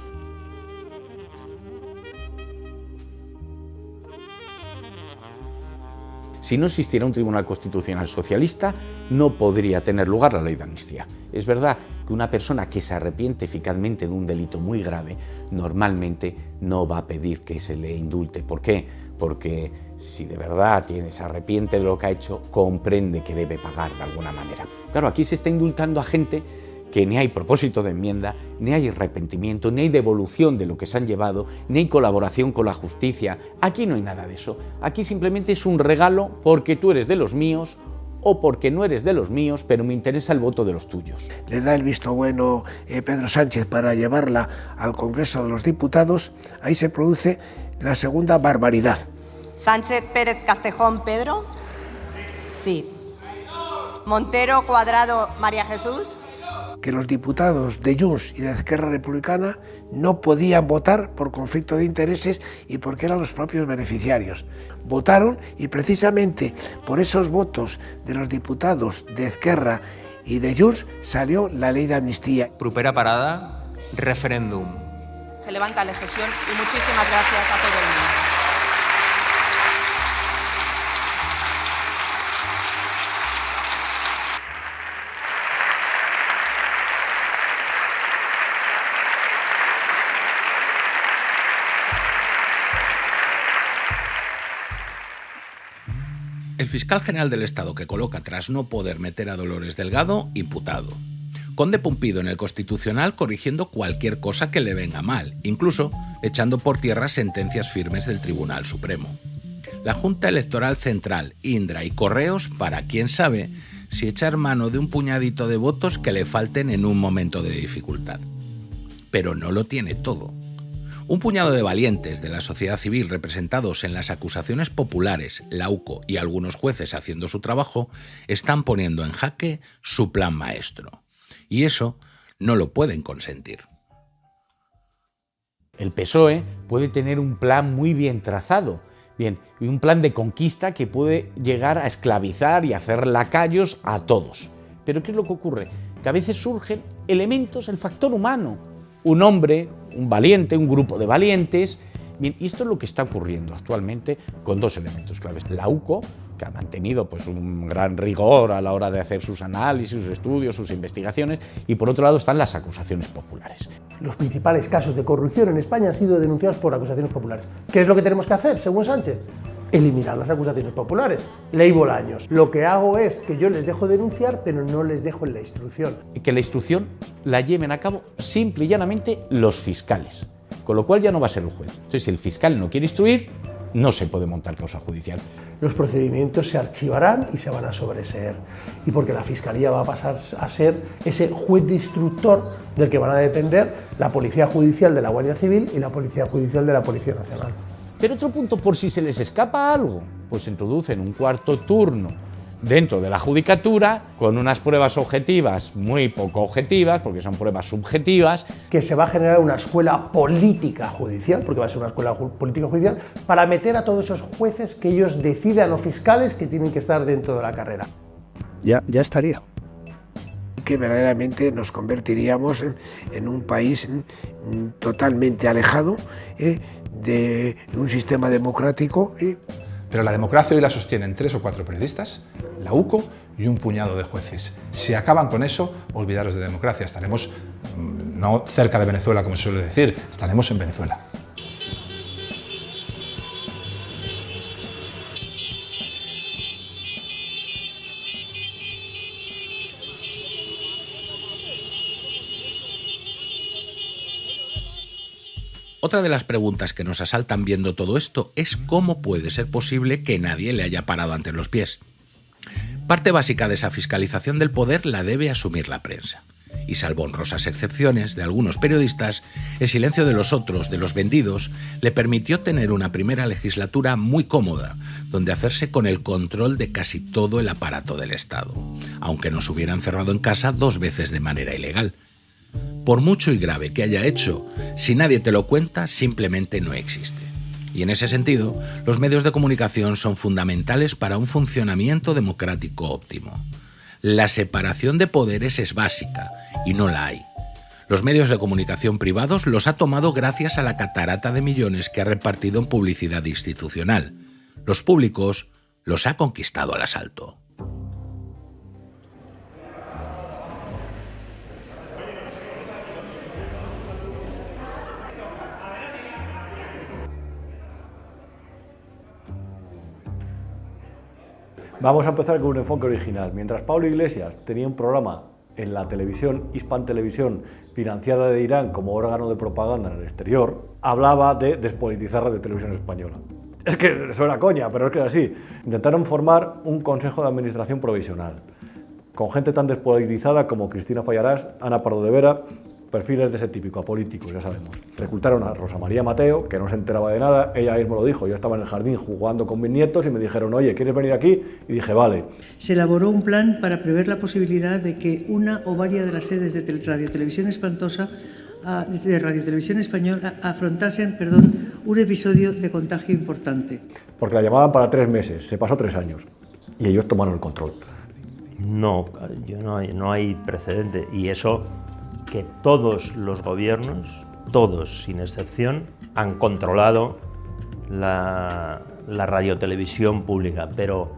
Si no existiera un Tribunal Constitucional socialista, no podría tener lugar la ley de amnistía. Es verdad que una persona que se arrepiente eficazmente de un delito muy grave, normalmente no va a pedir que se le indulte. ¿Por qué? Porque si de verdad se arrepiente de lo que ha hecho, comprende que debe pagar de alguna manera. Claro, aquí se está indultando a gente que ni hay propósito de enmienda, ni hay arrepentimiento, ni hay devolución de lo que se han llevado, ni hay colaboración con la justicia. Aquí no hay nada de eso. Aquí simplemente es un regalo porque tú eres de los míos o porque no eres de los míos, pero me interesa el voto de los tuyos.
Le da el visto bueno Pedro Sánchez para llevarla al Congreso de los Diputados. Ahí se produce la segunda barbaridad.
Sánchez Pérez Castejón Pedro. Sí. Montero Cuadrado María Jesús.
Que los diputados de Junts y de Esquerra Republicana no podían votar por conflicto de intereses y porque eran los propios beneficiarios. Votaron y precisamente por esos votos de los diputados de Esquerra y de Junts salió la ley de amnistía.
Propera parada, referéndum.
Se levanta la sesión y muchísimas gracias a todo el mundo.
El fiscal general del Estado que coloca tras no poder meter a Dolores Delgado, imputado. Conde Pumpido en el Constitucional corrigiendo cualquier cosa que le venga mal, incluso echando por tierra sentencias firmes del Tribunal Supremo. La Junta Electoral Central, Indra y Correos para quién sabe si echar mano de un puñadito de votos que le falten en un momento de dificultad. Pero no lo tiene todo. Un puñado de valientes de la sociedad civil representados en las acusaciones populares, la UCO y algunos jueces haciendo su trabajo, están poniendo en jaque su plan maestro. Y eso no lo pueden consentir.
El PSOE puede tener un plan muy bien trazado, y un plan de conquista que puede llegar a esclavizar y hacer lacayos a todos. Pero ¿qué es lo que ocurre? Que a veces surgen elementos, el factor humano. Un hombre, un valiente, un grupo de valientes. Bien, y esto es lo que está ocurriendo actualmente con dos elementos claves. La UCO, que ha mantenido pues, un gran rigor a la hora de hacer sus análisis, sus estudios, sus investigaciones, y por otro lado están las acusaciones populares.
Los principales casos de corrupción en España han sido denunciados por acusaciones populares. ¿Qué es lo que tenemos que hacer, según Sánchez? Eliminar las acusaciones populares. Ley Bolaños. Lo que hago es que yo les dejo denunciar, pero no les dejo en la instrucción.
Y que la instrucción la lleven a cabo simple y llanamente los fiscales. Con lo cual ya no va a ser el juez. Entonces, si el fiscal no quiere instruir, no se puede montar causa judicial.
Los procedimientos se archivarán y se van a sobreseer. Y porque la Fiscalía va a pasar a ser ese juez de instructor del que van a depender la Policía Judicial de la Guardia Civil y la Policía Judicial de la Policía Nacional.
Pero otro punto, por si se les escapa algo, pues introducen un cuarto turno dentro de la judicatura con unas pruebas objetivas muy poco objetivas, porque son pruebas subjetivas.
Que se va a generar una escuela política judicial, porque va a ser una escuela política judicial, para meter a todos esos jueces que ellos decidan o fiscales que tienen que estar dentro de la carrera.
Ya estaría. Que verdaderamente nos convertiríamos en un país totalmente alejado de un sistema democrático.
Pero la democracia hoy la sostienen 3 o 4 periodistas, la UCO y un puñado de jueces. Si acaban con eso, olvidaros de democracia. Estaremos no cerca de Venezuela, como se suele decir, estaremos en Venezuela.
Otra de las preguntas que nos asaltan viendo todo esto es cómo puede ser posible que nadie le haya parado ante los pies. Parte básica de esa fiscalización del poder la debe asumir la prensa. Y salvo honrosas excepciones de algunos periodistas, el silencio de los otros, de los vendidos, le permitió tener una primera legislatura muy cómoda, donde hacerse con el control de casi todo el aparato del Estado, aunque nos hubieran cerrado en casa 2 veces de manera ilegal. Por mucho y grave que haya hecho, si nadie te lo cuenta, simplemente no existe. Y en ese sentido, los medios de comunicación son fundamentales para un funcionamiento democrático óptimo. La separación de poderes es básica, y no la hay. Los medios de comunicación privados los ha tomado gracias a la catarata de millones que ha repartido en publicidad institucional. Los públicos los ha conquistado al asalto.
Vamos a empezar con un enfoque original. Mientras Pablo Iglesias tenía un programa en la televisión, Hispan Televisión, financiada de Irán como órgano de propaganda en el exterior, hablaba de despolitizar Radio Televisión Española. Es que suena coña, pero es que es así. Intentaron formar un consejo de administración provisional, con gente tan despolitizada como Cristina Fallarás, Ana Pardo de Vera, perfiles de ese típico, apolíticos, ya sabemos. Reclutaron a Rosa María Mateo, que no se enteraba de nada, ella mismo lo dijo, yo estaba en el jardín jugando con mis nietos y me dijeron, oye, ¿quieres venir aquí? Y dije, vale.
Se elaboró un plan para prever la posibilidad de que una o varias de las sedes de Radio Televisión Española afrontasen un episodio de contagio importante.
Porque la llamaban para 3 meses, se pasó 3 años y ellos tomaron el control.
No hay precedente, y eso que todos los gobiernos, todos sin excepción, han controlado la radiotelevisión pública, pero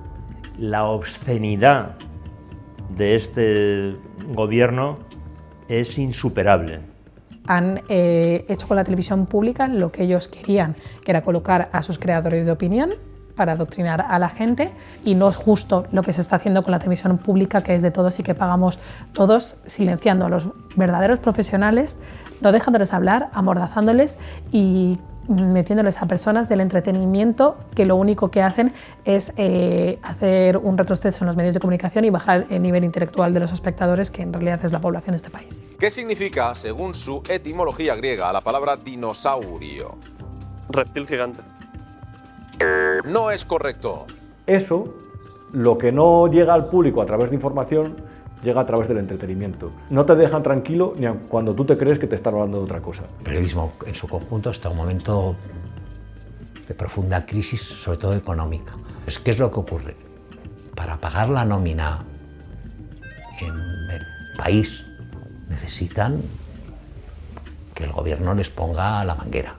la obscenidad de este gobierno es insuperable.
Han hecho con la televisión pública lo que ellos querían, que era colocar a sus creadores de opinión para adoctrinar a la gente, y no es justo lo que se está haciendo con la televisión pública, que es de todos y que pagamos todos, silenciando a los verdaderos profesionales, no dejándoles hablar, amordazándoles y metiéndoles a personas del entretenimiento que lo único que hacen es hacer un retroceso en los medios de comunicación y bajar el nivel intelectual de los espectadores, que en realidad es la población de este país.
¿Qué significa, según su etimología griega, la palabra dinosaurio?
Reptil gigante.
No es correcto.
Eso, lo que no llega al público a través de información, llega a través del entretenimiento. No te dejan tranquilo ni cuando tú te crees que te están hablando de otra cosa.
El periodismo en su conjunto está en un momento de profunda crisis, sobre todo económica. ¿Qué es lo que ocurre? Para pagar la nómina en el país necesitan que el gobierno les ponga la manguera.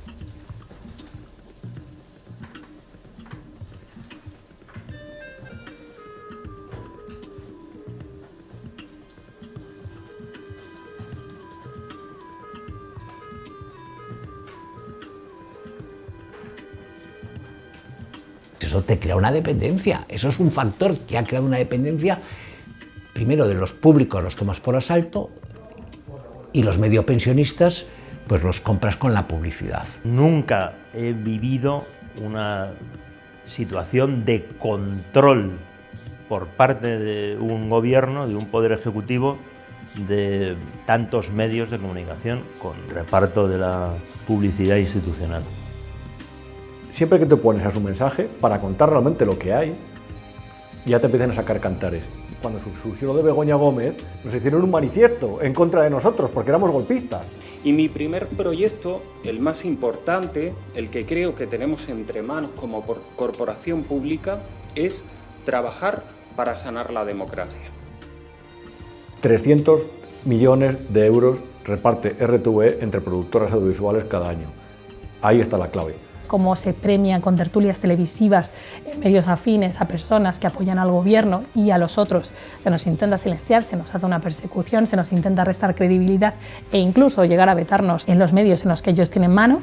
Eso te crea una dependencia, eso es un factor que ha creado una dependencia, primero de los públicos los tomas por asalto y los medio pensionistas pues los compras con la publicidad.
Nunca he vivido una situación de control por parte de un gobierno, de un poder ejecutivo, de tantos medios de comunicación con reparto de la publicidad institucional.
Siempre que te pones a su mensaje, para contar realmente lo que hay, ya te empiezan a sacar cantares. Cuando surgió lo de Begoña Gómez, nos hicieron un manifiesto en contra de nosotros, porque éramos golpistas.
Y mi primer proyecto, el más importante, el que creo que tenemos entre manos como corporación pública, es trabajar para sanar la democracia.
300 millones de euros reparte RTV entre productoras audiovisuales cada año. Ahí está la clave.
Cómo se premian con tertulias televisivas en medios afines a personas que apoyan al gobierno, y a los otros se nos intenta silenciar, se nos hace una persecución, se nos intenta restar credibilidad e incluso llegar a vetarnos en los medios en los que ellos tienen mano.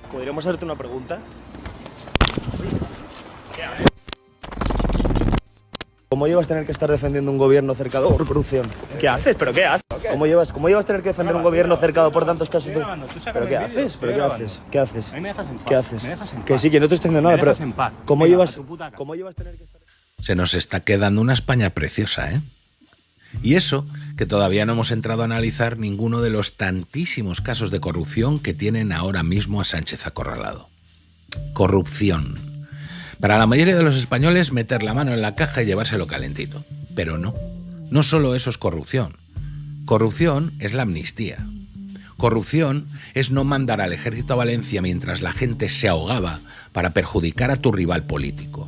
¿Podríamos hacerte una pregunta? ¿Cómo llevas tener que estar defendiendo un gobierno cercado por corrupción? ¿Qué haces? ¿Pero qué haces? ¿Cómo llevas tener que defender un gobierno cercado por tantos casos de... ¿Pero qué haces? ¿Pero qué haces? ¿Qué haces? ¿Qué haces? Que sí, que no te estoy diciendo nada, pero ¿cómo llevas tener que estar...
Se nos está quedando una España preciosa, ¿eh? Y eso, que todavía no hemos entrado a analizar ninguno de los tantísimos casos de corrupción que tienen ahora mismo a Sánchez acorralado. Corrupción. Para la mayoría de los españoles, meter la mano en la caja y llevárselo calentito. Pero no. No solo eso es corrupción. Corrupción es la amnistía. Corrupción es no mandar al ejército a Valencia mientras la gente se ahogaba para perjudicar a tu rival político.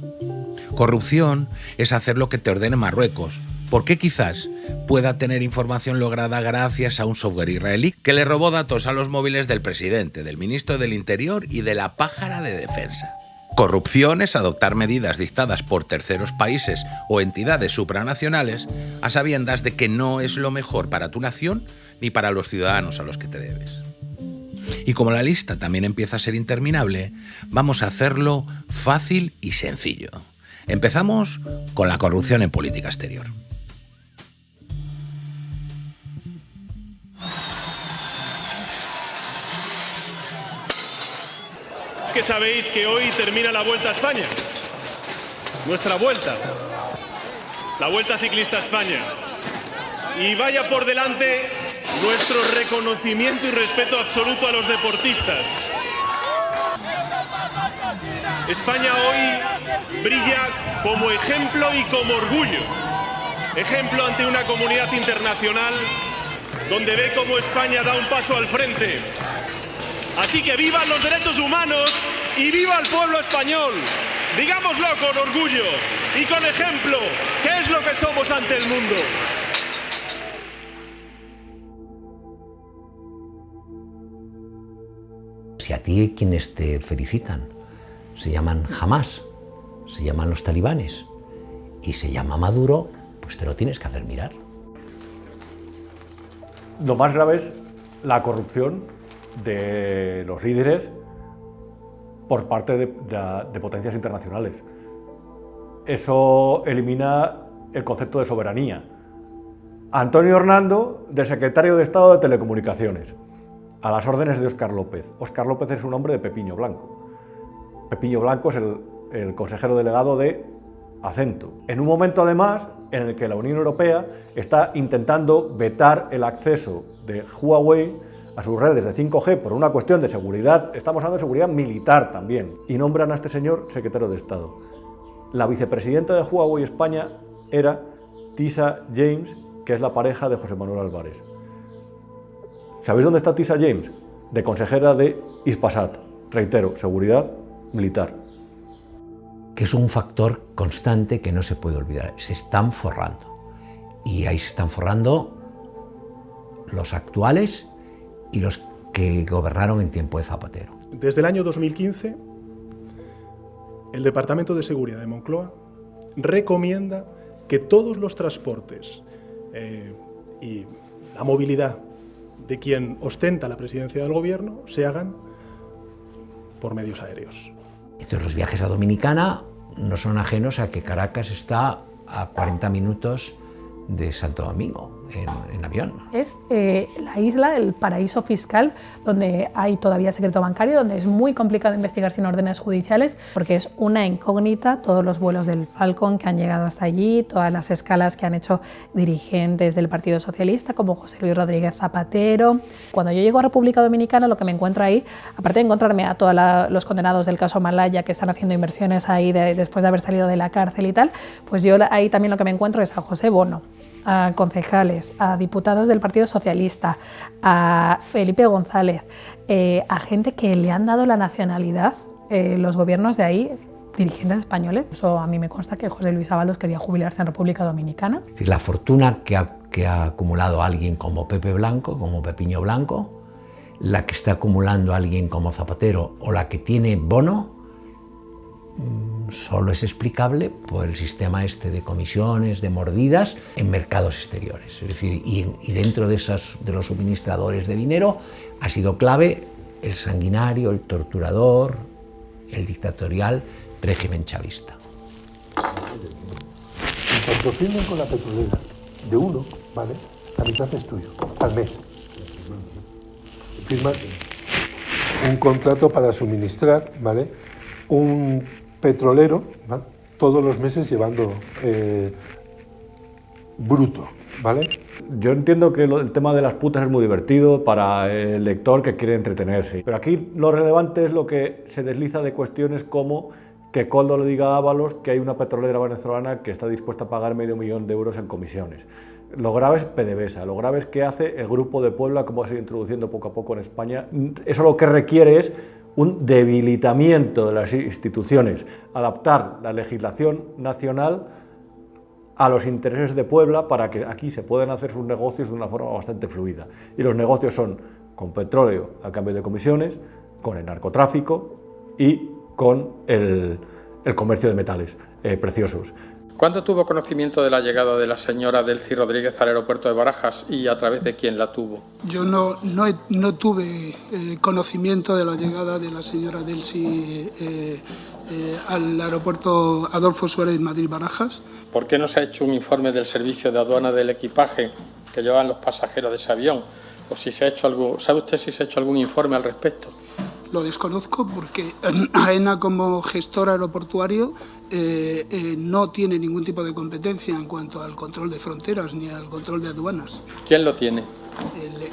Corrupción es hacer lo que te ordene Marruecos, porque quizás pueda tener información lograda gracias a un software israelí que le robó datos a los móviles del presidente, del ministro del Interior y de la pájara de defensa. Corrupción es adoptar medidas dictadas por terceros países o entidades supranacionales a sabiendas de que no es lo mejor para tu nación ni para los ciudadanos a los que te debes. Y como la lista también empieza a ser interminable, vamos a hacerlo fácil y sencillo. Empezamos con la corrupción en política exterior.
Es que sabéis que hoy termina la Vuelta a España. Nuestra vuelta. La Vuelta Ciclista a España. Y vaya por delante nuestro reconocimiento y respeto absoluto a los deportistas. España hoy brilla como ejemplo y como orgullo. Ejemplo ante una comunidad internacional donde ve cómo España da un paso al frente. Así que vivan los derechos humanos y viva el pueblo español. Digámoslo con orgullo y con ejemplo, que es lo que somos ante el mundo.
Si a ti quienes te felicitan se llaman Hamás, se llaman los talibanes y se llama Maduro, pues te lo tienes que hacer mirar.
Lo más grave es la corrupción de los líderes por parte de potencias internacionales. Eso elimina el concepto de soberanía. Antonio Hernando, del secretario de Estado de Telecomunicaciones, a las órdenes de Óscar López. Óscar López es un hombre de Pepiño Blanco. Pepiño Blanco es el consejero delegado de Acento. En un momento, además, en el que la Unión Europea está intentando vetar el acceso de Huawei a sus redes de 5G por una cuestión de seguridad, estamos hablando de seguridad militar también, y nombran a este señor secretario de Estado. La vicepresidenta de Huawei España era Tisa James, que es la pareja de José Manuel Álvarez. ¿Sabéis dónde está Tisa James? De consejera de Hispasat. Reitero, seguridad militar.
Que es un factor constante que no se puede olvidar. Se están forrando. Y ahí se están forrando los actuales y los que gobernaron en tiempo de Zapatero.
Desde el año 2015, el Departamento de Seguridad de Moncloa recomienda que todos los transportes y la movilidad de quien ostenta la presidencia del gobierno se hagan por medios aéreos.
Entonces los viajes a Dominicana no son ajenos a que Caracas está a 40 minutos de Santo Domingo en avión.
Es la isla, el paraíso fiscal, donde hay todavía secreto bancario, donde es muy complicado investigar sin órdenes judiciales, porque es una incógnita todos los vuelos del Falcon que han llegado hasta allí, todas las escalas que han hecho dirigentes del Partido Socialista, como José Luis Rodríguez Zapatero. Cuando yo llego a República Dominicana, lo que me encuentro ahí, aparte de encontrarme a todos los condenados del caso Malaya que están haciendo inversiones ahí después de haber salido de la cárcel y tal, pues yo ahí también lo que me encuentro es a José Bono, a concejales, a diputados del Partido Socialista, a Felipe González, a gente que le han dado la nacionalidad, los gobiernos de ahí, dirigentes españoles. Eso a mí me consta que José Luis Ábalos quería jubilarse en República Dominicana.
La fortuna que ha acumulado alguien como Pepe Blanco, como Pepiño Blanco, la que está acumulando alguien como Zapatero o la que tiene Bono, solo es explicable por el sistema este de comisiones, de mordidas en mercados exteriores. Es decir, y dentro de los suministradores de dinero ha sido clave el sanguinario, el torturador, el dictatorial régimen chavista.
En cuanto firmen con la petrolera de uno, ¿vale? La mitad es tuyo, al mes. Firman un contrato para suministrar, ¿vale? Un petrolero, ¿vale? Todos los meses llevando bruto, ¿vale?
Yo entiendo que el tema de las putas es muy divertido para el lector que quiere entretenerse, pero aquí lo relevante es lo que se desliza de cuestiones como que Koldo le diga a Ábalos que hay una petrolera venezolana que está dispuesta a pagar $500.000 de euros en comisiones. Lo grave es PDVSA, lo grave es que hace el Grupo de Puebla, como se ha ido introduciendo poco a poco en España. Eso lo que requiere es un debilitamiento de las instituciones, adaptar la legislación nacional a los intereses de Puebla para que aquí se puedan hacer sus negocios de una forma bastante fluida. Y los negocios son con petróleo a cambio de comisiones, con el narcotráfico y con el comercio de metales preciosos.
¿Cuándo tuvo conocimiento de la llegada de la señora Delcy Rodríguez al aeropuerto de Barajas y a través de quién la tuvo?
Yo no tuve conocimiento de la llegada de la señora Delcy al aeropuerto Adolfo Suárez Madrid-Barajas.
¿Por qué no se ha hecho un informe del servicio de aduana del equipaje que llevaban los pasajeros de ese avión? O si se ha hecho algo, ¿sabe usted si se ha hecho algún informe al respecto?
Lo desconozco porque AENA, como gestor aeroportuario, no tiene ningún tipo de competencia en cuanto al control de fronteras ni al control de aduanas.
¿Quién lo tiene?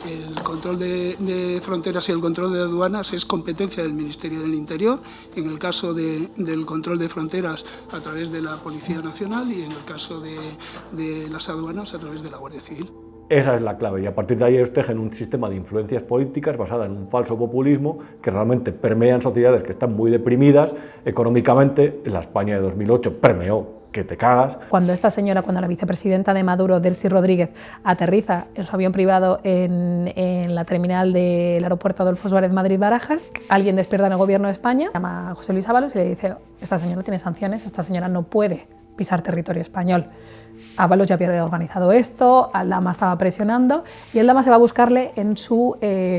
El control de fronteras y el control de aduanas es competencia del Ministerio del Interior, en el caso del control de fronteras a través de la Policía Nacional y en el caso de las aduanas a través de la Guardia Civil.
Esa es la clave, y a partir de ahí ellos tejen un sistema de influencias políticas basada en un falso populismo que realmente permea en sociedades que están muy deprimidas económicamente. En la España de 2008 permeó que te cagas.
Cuando la vicepresidenta de Maduro, Delcy Rodríguez, aterriza en su avión privado en la terminal del aeropuerto Adolfo Suárez Madrid-Barajas, alguien despierta en el gobierno de España, llama a José Luis Ábalos y le dice: esta señora tiene sanciones, esta señora no puede pisar territorio español. Ábalos ya había organizado esto, Aldama estaba presionando y Aldama se va a buscarle en su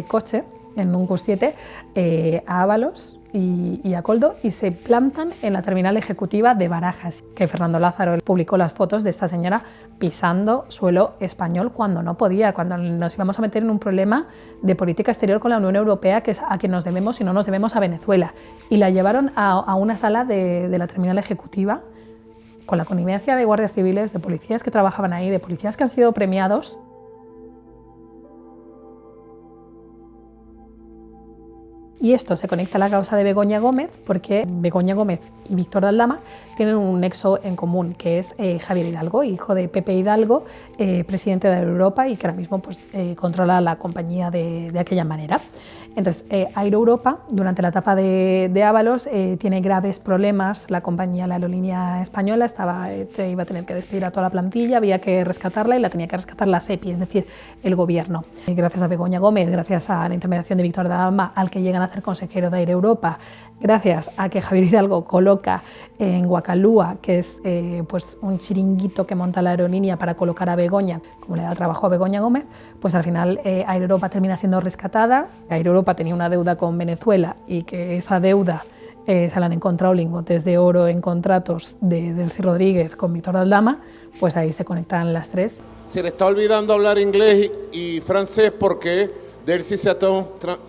coche, en un Q7, a Ábalos y a Koldo, y se plantan en la terminal ejecutiva de Barajas, que Fernando Lázaro publicó las fotos de esta señora pisando suelo español cuando no podía, cuando nos íbamos a meter en un problema de política exterior con la Unión Europea, que es a quien nos debemos y no nos debemos a Venezuela. Y la llevaron a una sala de la terminal ejecutiva con la connivencia de guardias civiles, de policías que trabajaban ahí, de policías que han sido premiados. Y esto se conecta a la causa de Begoña Gómez, porque Begoña Gómez y Víctor de Aldama tienen un nexo en común, que es Javier Hidalgo, hijo de Pepe Hidalgo, presidente de Europa, y que ahora mismo controla la compañía de aquella manera. Entonces, Air Europa, durante la etapa de Ábalos, tiene graves problemas. La compañía, la aerolínea española, iba a tener que despedir a toda la plantilla, había que rescatarla y la tenía que rescatar la SEPI, es decir, el gobierno. Gracias a Begoña Gómez, gracias a la intermediación de Víctor de Aldama, al que llegan a hacer consejero de Air Europa, gracias a que Javier Hidalgo coloca en Guacalúa, que es un chiringuito que monta la aerolínea para colocar a Begoña, como le da trabajo a Begoña Gómez, pues al final Air Europa termina siendo rescatada. Air Europa tenía una deuda con Venezuela y que esa deuda se la han encontrado lingotes de oro en contratos de Delcy Rodríguez con Víctor de Aldama, pues ahí se conectan las tres.
Se le está olvidando hablar inglés y francés porque Delcy se ha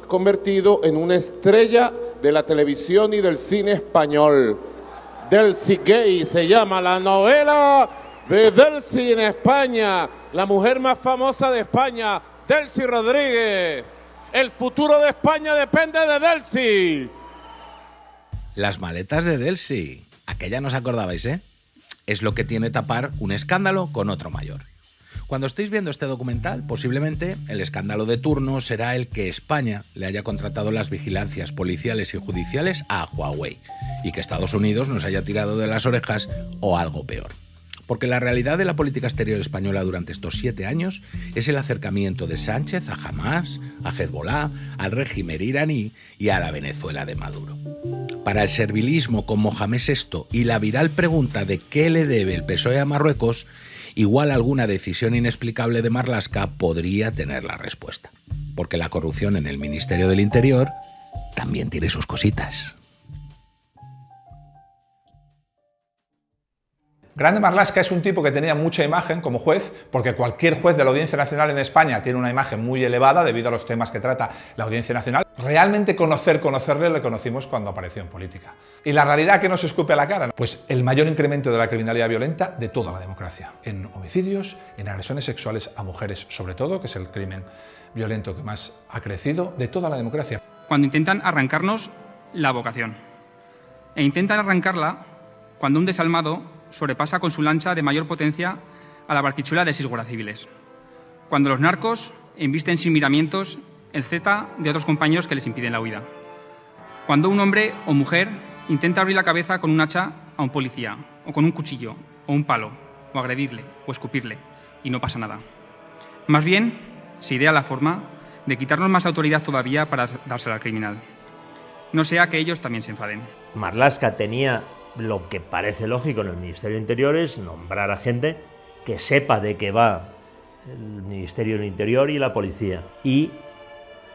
convertido en una estrella de la televisión y del cine español. Delcy Gay se llama la novela de Delcy en España, la mujer más famosa de España, Delcy Rodríguez. El futuro de España depende de Delcy.
Las maletas de Delcy, aquella no os acordabais, ¿eh? Es lo que tiene tapar un escándalo con otro mayor. Cuando estéis viendo este documental, posiblemente el escándalo de turno será el que España le haya contratado las vigilancias policiales y judiciales a Huawei y que Estados Unidos nos haya tirado de las orejas o algo peor. Porque la realidad de la política exterior española durante estos 7 años es el acercamiento de Sánchez a Hamás, a Hezbollah, al régimen iraní y a la Venezuela de Maduro. Para el servilismo con Mohamed VI y la viral pregunta de qué le debe el PSOE a Marruecos, igual alguna decisión inexplicable de Marlaska podría tener la respuesta. Porque la corrupción en el Ministerio del Interior también tiene sus cositas.
Grande Marlaska es un tipo que tenía mucha imagen como juez, porque cualquier juez de la Audiencia Nacional en España tiene una imagen muy elevada debido a los temas que trata la Audiencia Nacional. Realmente conocerle le conocimos cuando apareció en política. ¿Y la realidad que nos escupe a la cara? Pues el mayor incremento de la criminalidad violenta de toda la democracia. En homicidios, en agresiones sexuales a mujeres sobre todo, que es el crimen violento que más ha crecido de toda la democracia.
Cuando intentan arrancarnos la vocación. E intentan arrancarla cuando un desalmado sobrepasa con su lancha de mayor potencia a la barquichuela de 6 guardias civiles. Cuando los narcos embisten sin miramientos el Z de otros compañeros que les impiden la huida. Cuando un hombre o mujer intenta abrir la cabeza con un hacha a un policía, o con un cuchillo, o un palo, o agredirle, o escupirle, y no pasa nada. Más bien, se idea la forma de quitarnos más autoridad todavía para dársela al criminal. No sea que ellos también se enfaden.
Marlaska tenía Lo que parece lógico en el Ministerio del Interior es nombrar a gente que sepa de qué va el Ministerio del Interior y la policía. Y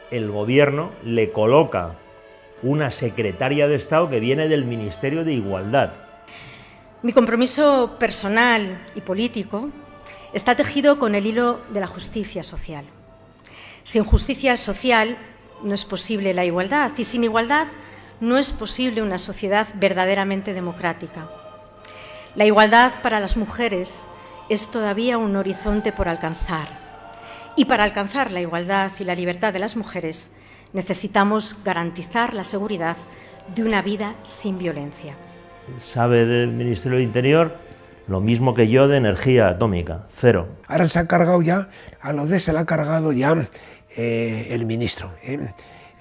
el gobierno le coloca una secretaria de Estado que viene del Ministerio de Igualdad.
Mi compromiso personal y político está tejido con el hilo de la justicia social. Sin justicia social no es posible la igualdad y sin igualdad no es posible una sociedad verdaderamente democrática. La igualdad para las mujeres es todavía un horizonte por alcanzar. Y para alcanzar la igualdad y la libertad de las mujeres necesitamos garantizar la seguridad de una vida sin violencia.
Sabe del Ministerio del Interior lo mismo que yo de energía atómica, cero.
Ahora se ha cargado ya, a la UDEF se la ha cargado ya el ministro,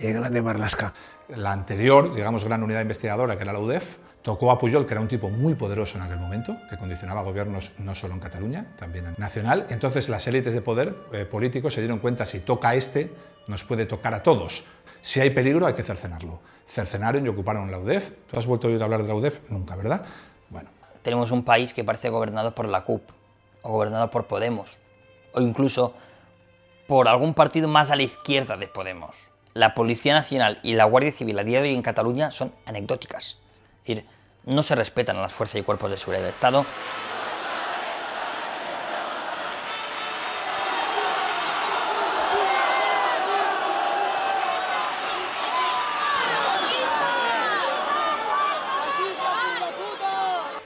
Grande Marlaska.
La anterior, digamos, gran unidad investigadora, que era la UDEF, tocó a Pujol, que era un tipo muy poderoso en aquel momento, que condicionaba gobiernos no solo en Cataluña, también en nacional. Entonces las élites de poder político se dieron cuenta, si toca a este, nos puede tocar a todos. Si hay peligro, hay que cercenarlo. Cercenaron y ocuparon la UDEF. ¿Tú has vuelto a oír hablar de la UDEF? Nunca, ¿verdad? Bueno.
Tenemos un país que parece gobernado por la CUP, o gobernado por Podemos, o incluso por algún partido más a la izquierda de Podemos. La Policía Nacional y la Guardia Civil a día de hoy en Cataluña son anecdóticas. Es decir, no se respetan a las fuerzas y cuerpos de seguridad del Estado.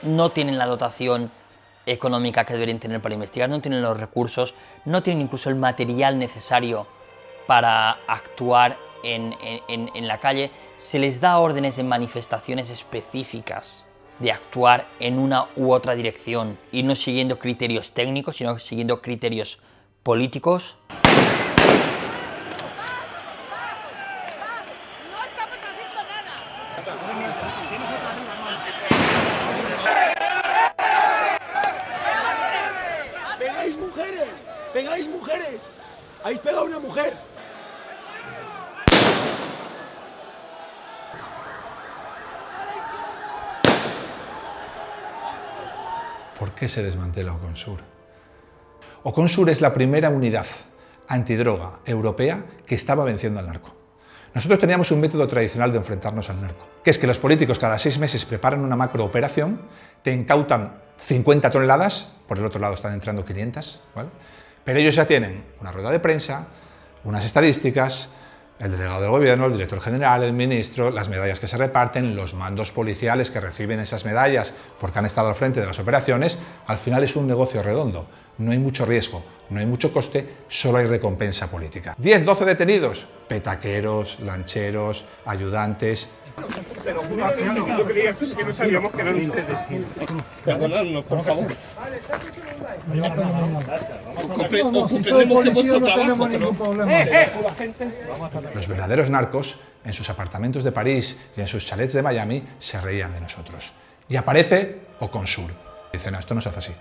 No tienen la dotación económica que deberían tener para investigar, no tienen los recursos, no tienen incluso el material necesario para actuar en la calle. Se les da órdenes en manifestaciones específicas de actuar en una u otra dirección y no siguiendo criterios técnicos, sino siguiendo criterios políticos.
¡Pegáis mujeres! ¡Pegáis mujeres! ¡Habéis pegado a una mujer!
¿Por qué se desmantela Oconsur? Oconsur es la primera unidad antidroga europea que estaba venciendo al narco. Nosotros teníamos un método tradicional de enfrentarnos al narco, que es que los políticos cada 6 meses preparan una macrooperación, te incautan 50 toneladas, por el otro lado están entrando 500, ¿vale? Pero ellos ya tienen una rueda de prensa, unas estadísticas, el delegado del gobierno, el director general, el ministro, las medallas que se reparten, los mandos policiales que reciben esas medallas porque han estado al frente de las operaciones. Al final es un negocio redondo, no hay mucho riesgo, no hay mucho coste, solo hay recompensa política. 10, 12 detenidos, petaqueros, lancheros, ayudantes.
Pero yo creía que no sabíamos que eran ustedes. Perdonadnos, por favor.
Si soy policía no tenemos ningún problema.
Los verdaderos narcos, en sus apartamentos de París y en sus chalets de Miami, se reían de nosotros. Y aparece Oconsur. Dicen, no, esto no se hace así.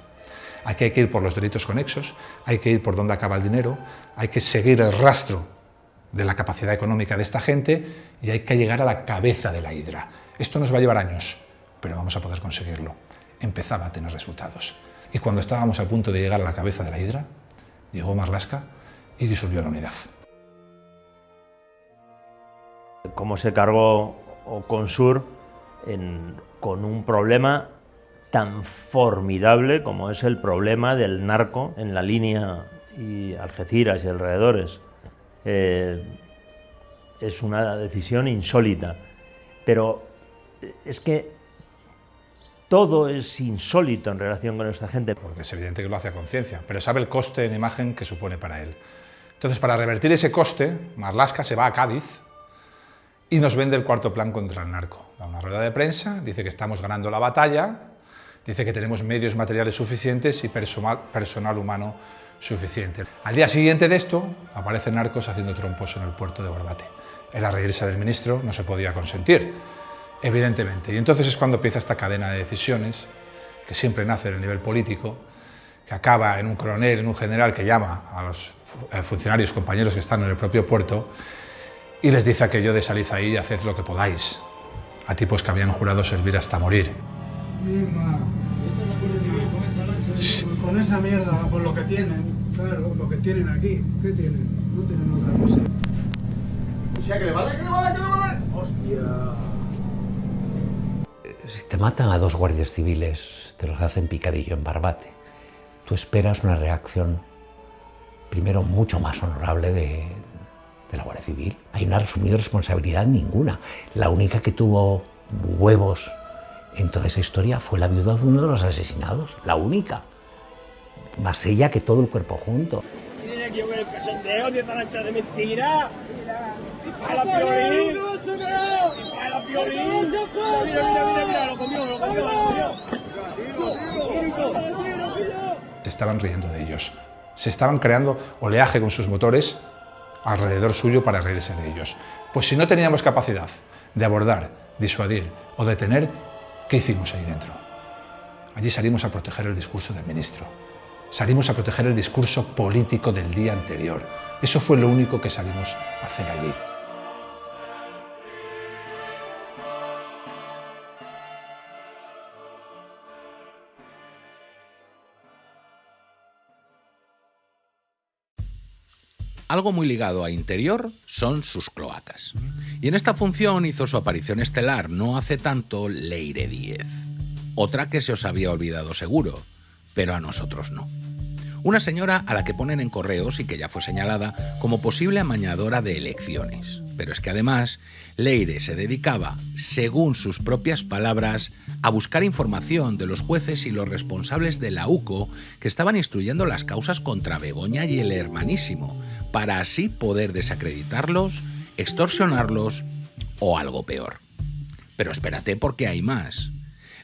Aquí hay que ir por los delitos conexos, hay que ir por dónde acaba el dinero, hay que seguir el rastro de la capacidad económica de esta gente y hay que llegar a la cabeza de la hidra. Esto nos va a llevar años, pero vamos a poder conseguirlo. Empezaba a tener resultados. Y cuando estábamos a punto de llegar a la cabeza de la hidra, llegó Marlaska y disolvió la unidad.
Cómo se cargó Oconsur con un problema tan formidable como es el problema del narco en la línea y Algeciras y alrededores. Es una decisión insólita, pero es que todo es insólito en relación con esta gente.
Porque es evidente que lo hace a conciencia, pero sabe el coste en imagen que supone para él. Entonces, para revertir ese coste, Marlaska se va a Cádiz y nos vende el cuarto plan contra el narco. Da una rueda de prensa, dice que estamos ganando la batalla, dice que tenemos medios materiales suficientes y personal humano suficiente. Al día siguiente de esto, aparecen narcos haciendo trompos en el puerto de Barbate. Era reírse del ministro, no se podía consentir, evidentemente. Y entonces es cuando empieza esta cadena de decisiones, que siempre nace en el nivel político, que acaba en un coronel, en un general que llama a los funcionarios, compañeros que están en el propio puerto, y les dice aquello de salid ahí y haced lo que podáis, a tipos que habían jurado servir hasta morir.
¿Esta es la Guardia Civil con esa lancha? Con esa mierda, por lo que tienen, claro, lo que tienen aquí. ¿Qué tienen? No tienen otra cosa. O sea, que le vale, que le vale, que le vale. ¡Hostia!
Si te matan a 2 guardias civiles, te los hacen picadillo en Barbate, tú esperas una reacción, primero, mucho más honorable de la Guardia Civil. Ahí no ha asumido responsabilidad ninguna. La única que tuvo huevos en toda esa historia fue la viuda de uno de los asesinados, la única. Más ella que todo el cuerpo junto.
Miren aquí el cachondeo de esta lancha de mentira. ¡Dispara la Piolín! ¡Dispara la Piolín! Mira, lo comió.
Se estaban riendo de ellos. Se estaban creando oleaje con sus motores alrededor suyo para reírse de ellos. Pues si no teníamos capacidad de abordar, disuadir o detener, ¿qué hicimos ahí dentro? Allí salimos a proteger el discurso del ministro. Salimos a proteger el discurso político del día anterior. Eso fue lo único que salimos a hacer allí.
Algo muy ligado a Interior son sus cloacas. Y en esta función hizo su aparición estelar no hace tanto Leire Díez. Otra que se os había olvidado seguro, pero a nosotros no. Una señora a la que ponen en Correos y que ya fue señalada como posible amañadora de elecciones. Pero es que además, Leire se dedicaba, según sus propias palabras, a buscar información de los jueces y los responsables de la UCO que estaban instruyendo las causas contra Begoña y el hermanísimo, para así poder desacreditarlos, extorsionarlos o algo peor. Pero espérate, porque hay más.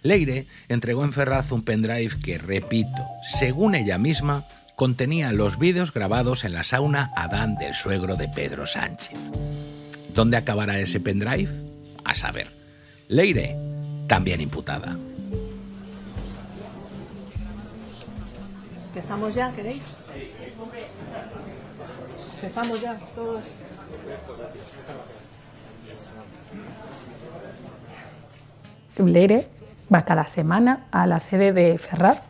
Leire entregó en Ferraz un pendrive que, repito, según ella misma, contenía los vídeos grabados en la sauna Adán del suegro de Pedro Sánchez. ¿Dónde acabará ese pendrive? A saber. Leire, también imputada.
¿Empezamos ya, queréis? Empezamos ya, todos.
Leire va cada semana a la sede de Ferraz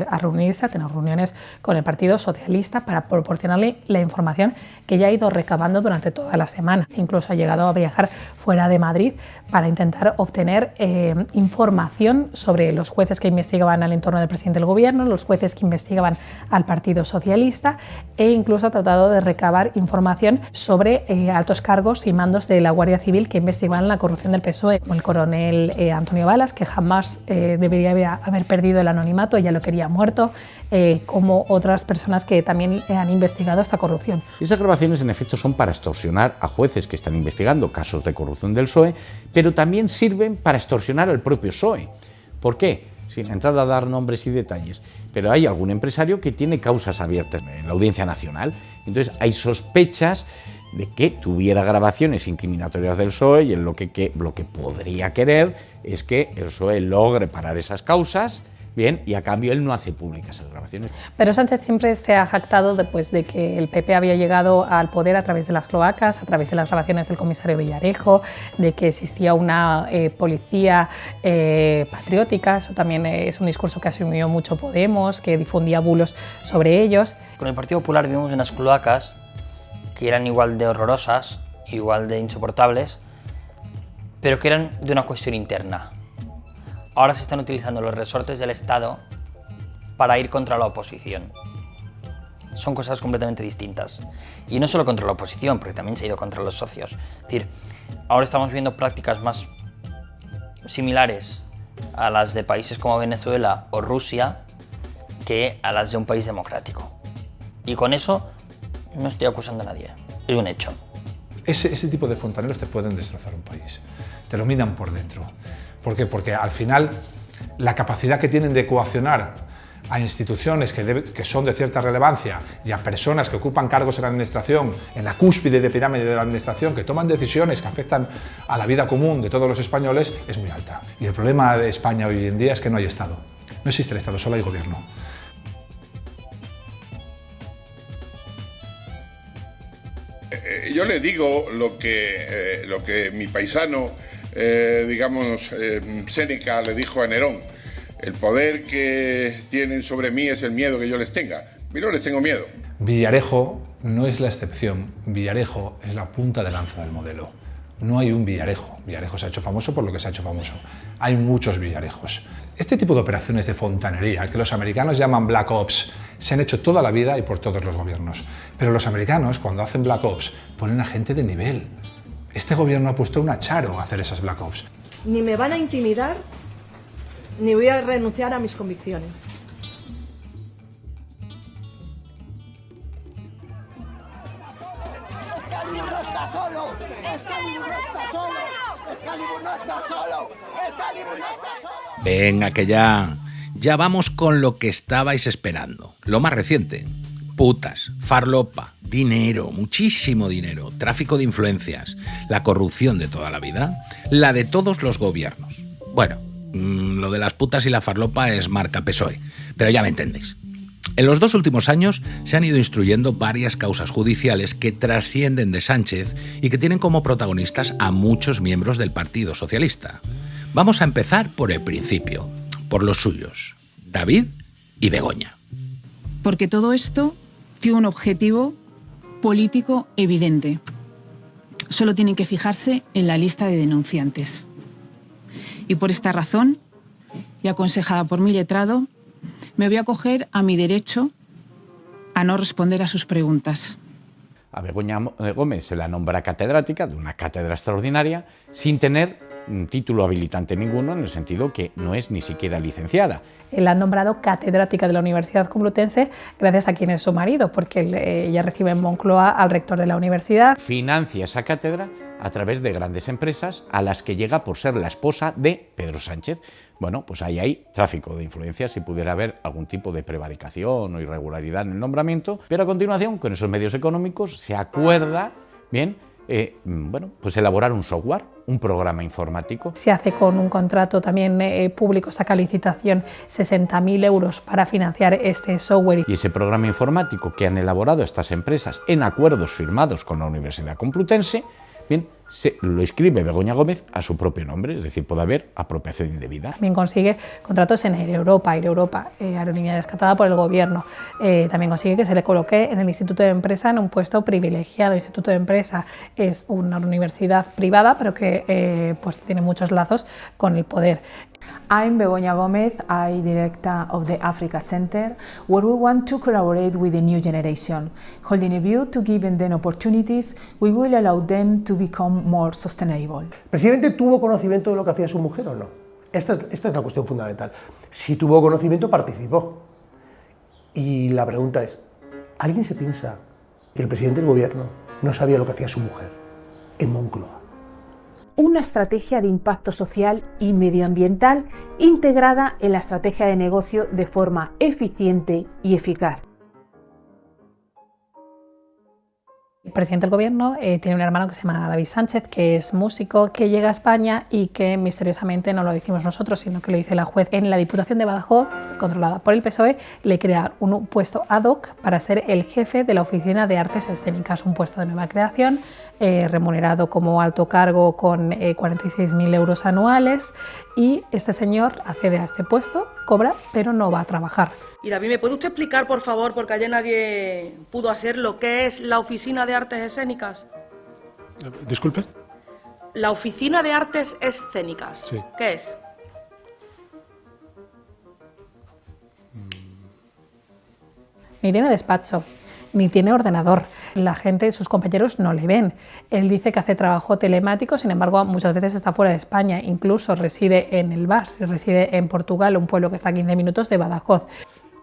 a reunirse, a tener reuniones con el Partido Socialista para proporcionarle la información que ya ha ido recabando durante toda la semana. Incluso ha llegado a viajar fuera de Madrid para intentar obtener información sobre los jueces que investigaban al entorno del presidente del gobierno, los jueces que investigaban al Partido Socialista, e incluso ha tratado de recabar información sobre altos cargos y mandos de la Guardia Civil que investigaban la corrupción del PSOE, como el coronel Antonio Balas, que jamás debería haber perdido el anonimato, ya lo quería muerto, como otras personas que también han investigado esta corrupción.
Esas grabaciones en efecto son para extorsionar a jueces que están investigando casos de corrupción del PSOE, pero también sirven para extorsionar al propio PSOE. ¿Por qué? Sin entrar a dar nombres y detalles, pero hay algún empresario que tiene causas abiertas en la Audiencia Nacional. Entonces hay sospechas de que tuviera grabaciones incriminatorias del PSOE, y lo que podría querer es que el PSOE logre parar esas causas, bien, y a cambio él no hace públicas esas grabaciones.
Pero Sánchez siempre se ha jactado de que el PP había llegado al poder a través de las cloacas, a través de las grabaciones del comisario Villarejo, de que existía una policía patriótica. Eso también es un discurso que asumió mucho Podemos, que difundía bulos sobre ellos.
Con el Partido Popular vivimos unas cloacas que eran igual de horrorosas, igual de insoportables, pero que eran de una cuestión interna. Ahora se están utilizando los resortes del Estado para ir contra la oposición. Son cosas completamente distintas. Y no solo contra la oposición, porque también se ha ido contra los socios. Es decir, ahora estamos viendo prácticas más similares a las de países como Venezuela o Rusia que a las de un país democrático. Y con eso no estoy acusando a nadie, es un hecho.
Ese tipo de fontaneros te pueden destrozar un país, te lo minan por dentro. ¿Por qué? Porque al final la capacidad que tienen de coaccionar a instituciones que son de cierta relevancia y a personas que ocupan cargos en la administración, en la cúspide de pirámide de la administración, que toman decisiones que afectan a la vida común de todos los españoles, es muy alta. Y el problema de España hoy en día es que no hay Estado. No existe el Estado, solo hay gobierno.
Yo le digo lo que mi paisano, Séneca le dijo a Nerón,
El poder que tienen sobre mí es el miedo que yo les tenga. Y no les tengo miedo.
Villarejo no es la excepción, Villarejo es la punta de lanza del modelo. No hay un Villarejo. Villarejo se ha hecho famoso por lo que se ha hecho famoso. Hay muchos Villarejos. Este tipo de operaciones de fontanería, que los americanos llaman Black Ops, se han hecho toda la vida y por todos los gobiernos. Pero los americanos, cuando hacen Black Ops, ponen a gente de nivel. Este gobierno ha puesto una Charo a hacer esas Black Ops.
Ni me van a intimidar, ni voy a renunciar a mis convicciones.
Excalibur no está solo, Excalibur no está solo, Excalibur no está solo, Excalibur no está solo.
Venga, que ya vamos con lo que estabais esperando, lo más reciente. Putas, farlopa, dinero, muchísimo dinero, tráfico de influencias, la corrupción de toda la vida, la de todos los gobiernos. Bueno, lo de las putas y la farlopa es marca PSOE, pero ya me entendéis. En los 2 últimos años se han ido instruyendo varias causas judiciales que trascienden de Sánchez y que tienen como protagonistas a muchos miembros del Partido Socialista. Vamos a empezar por el principio, por los suyos, David y Begoña.
Porque todo esto tiene un objetivo político evidente. Solo tienen que fijarse en la lista de denunciantes. Y por esta razón, y aconsejada por mi letrado, me voy a acoger a mi derecho a no responder a sus preguntas.
A Begoña Gómez se la nombra catedrática de una cátedra extraordinaria sin tener título habilitante ninguno, en el sentido que no es ni siquiera licenciada.
La han nombrado catedrática de la Universidad Complutense gracias a quien es su marido, porque ella recibe en Moncloa al rector de la universidad.
Financia esa cátedra a través de grandes empresas a las que llega por ser la esposa de Pedro Sánchez. Bueno, pues ahí hay tráfico de influencias, si pudiera haber algún tipo de prevaricación o irregularidad en el nombramiento, pero a continuación, con esos medios económicos, se acuerda, bien, bueno, pues elaborar un software, un programa informático.
Se hace con un contrato también público, saca licitación 60.000 euros para financiar este software.
Y ese programa informático que han elaborado estas empresas en acuerdos firmados con la Universidad Complutense, bien, se lo inscribe Begoña Gómez a su propio nombre, es decir, puede haber apropiación indebida.
También consigue contratos en Air Europa, aerolínea descartada por el gobierno. También consigue que se le coloque en el Instituto de Empresa en un puesto privilegiado. El Instituto de Empresa es una universidad privada, pero que pues tiene muchos lazos con el poder.
I'm Begoña Gómez, I'm Director of the Africa Center, where we want to collaborate with the new generation. Holding a view to giving them opportunities, we will allow them to become more sustainable.
¿El presidente tuvo conocimiento de lo que hacía su mujer o no? Esta es la cuestión fundamental. Si tuvo conocimiento, participó. Y la pregunta es, ¿alguien se piensa que el presidente del gobierno no sabía lo que hacía su mujer en Moncloa?
Una estrategia de impacto social y medioambiental integrada en la estrategia de negocio de forma eficiente y eficaz.
El presidente del gobierno tiene un hermano que se llama David Sánchez, que es músico, que llega a España y que misteriosamente no lo decimos nosotros, sino que lo dice la juez. En la Diputación de Badajoz, controlada por el PSOE, le crea un puesto ad hoc para ser el jefe de la Oficina de Artes Escénicas, un puesto de nueva creación, remunerado como alto cargo con 46.000 euros anuales, y este señor accede a este puesto, cobra, pero no va a trabajar.
Y David, ¿me puede usted explicar, por favor, porque ayer nadie pudo hacer lo que es la Oficina de Artes Escénicas?
Disculpe.
La Oficina de Artes Escénicas.
Sí.
¿Qué es?
Ni tiene despacho, ni tiene ordenador. La gente, sus compañeros no le ven. Él dice que hace trabajo telemático, sin embargo, muchas veces está fuera de España. Incluso reside en el Bas, reside en Portugal, un pueblo que está a 15 minutos de Badajoz.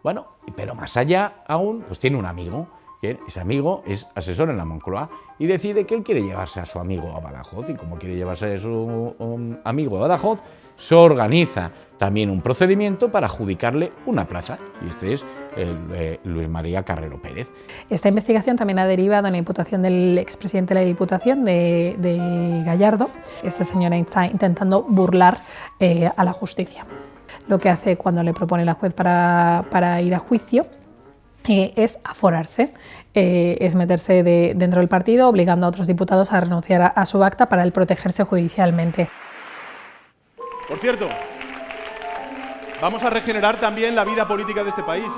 Bueno, pero más allá aún, pues tiene un amigo, que ese amigo es asesor en la Moncloa y decide que él quiere llevarse a su amigo a Badajoz, y como quiere llevarse a su amigo a Badajoz, se organiza también un procedimiento para adjudicarle una plaza, y este es Luis María Carrero Pérez.
Esta investigación también ha derivado en la imputación del expresidente de la Diputación, de Gallardo. Este señor está intentando burlar a la justicia. Lo que hace cuando le propone la juez para ir a juicio es aforarse, es meterse dentro del partido, obligando a otros diputados a renunciar a su acta para él protegerse judicialmente.
Por cierto,
Vamos a regenerar también la vida política de este país.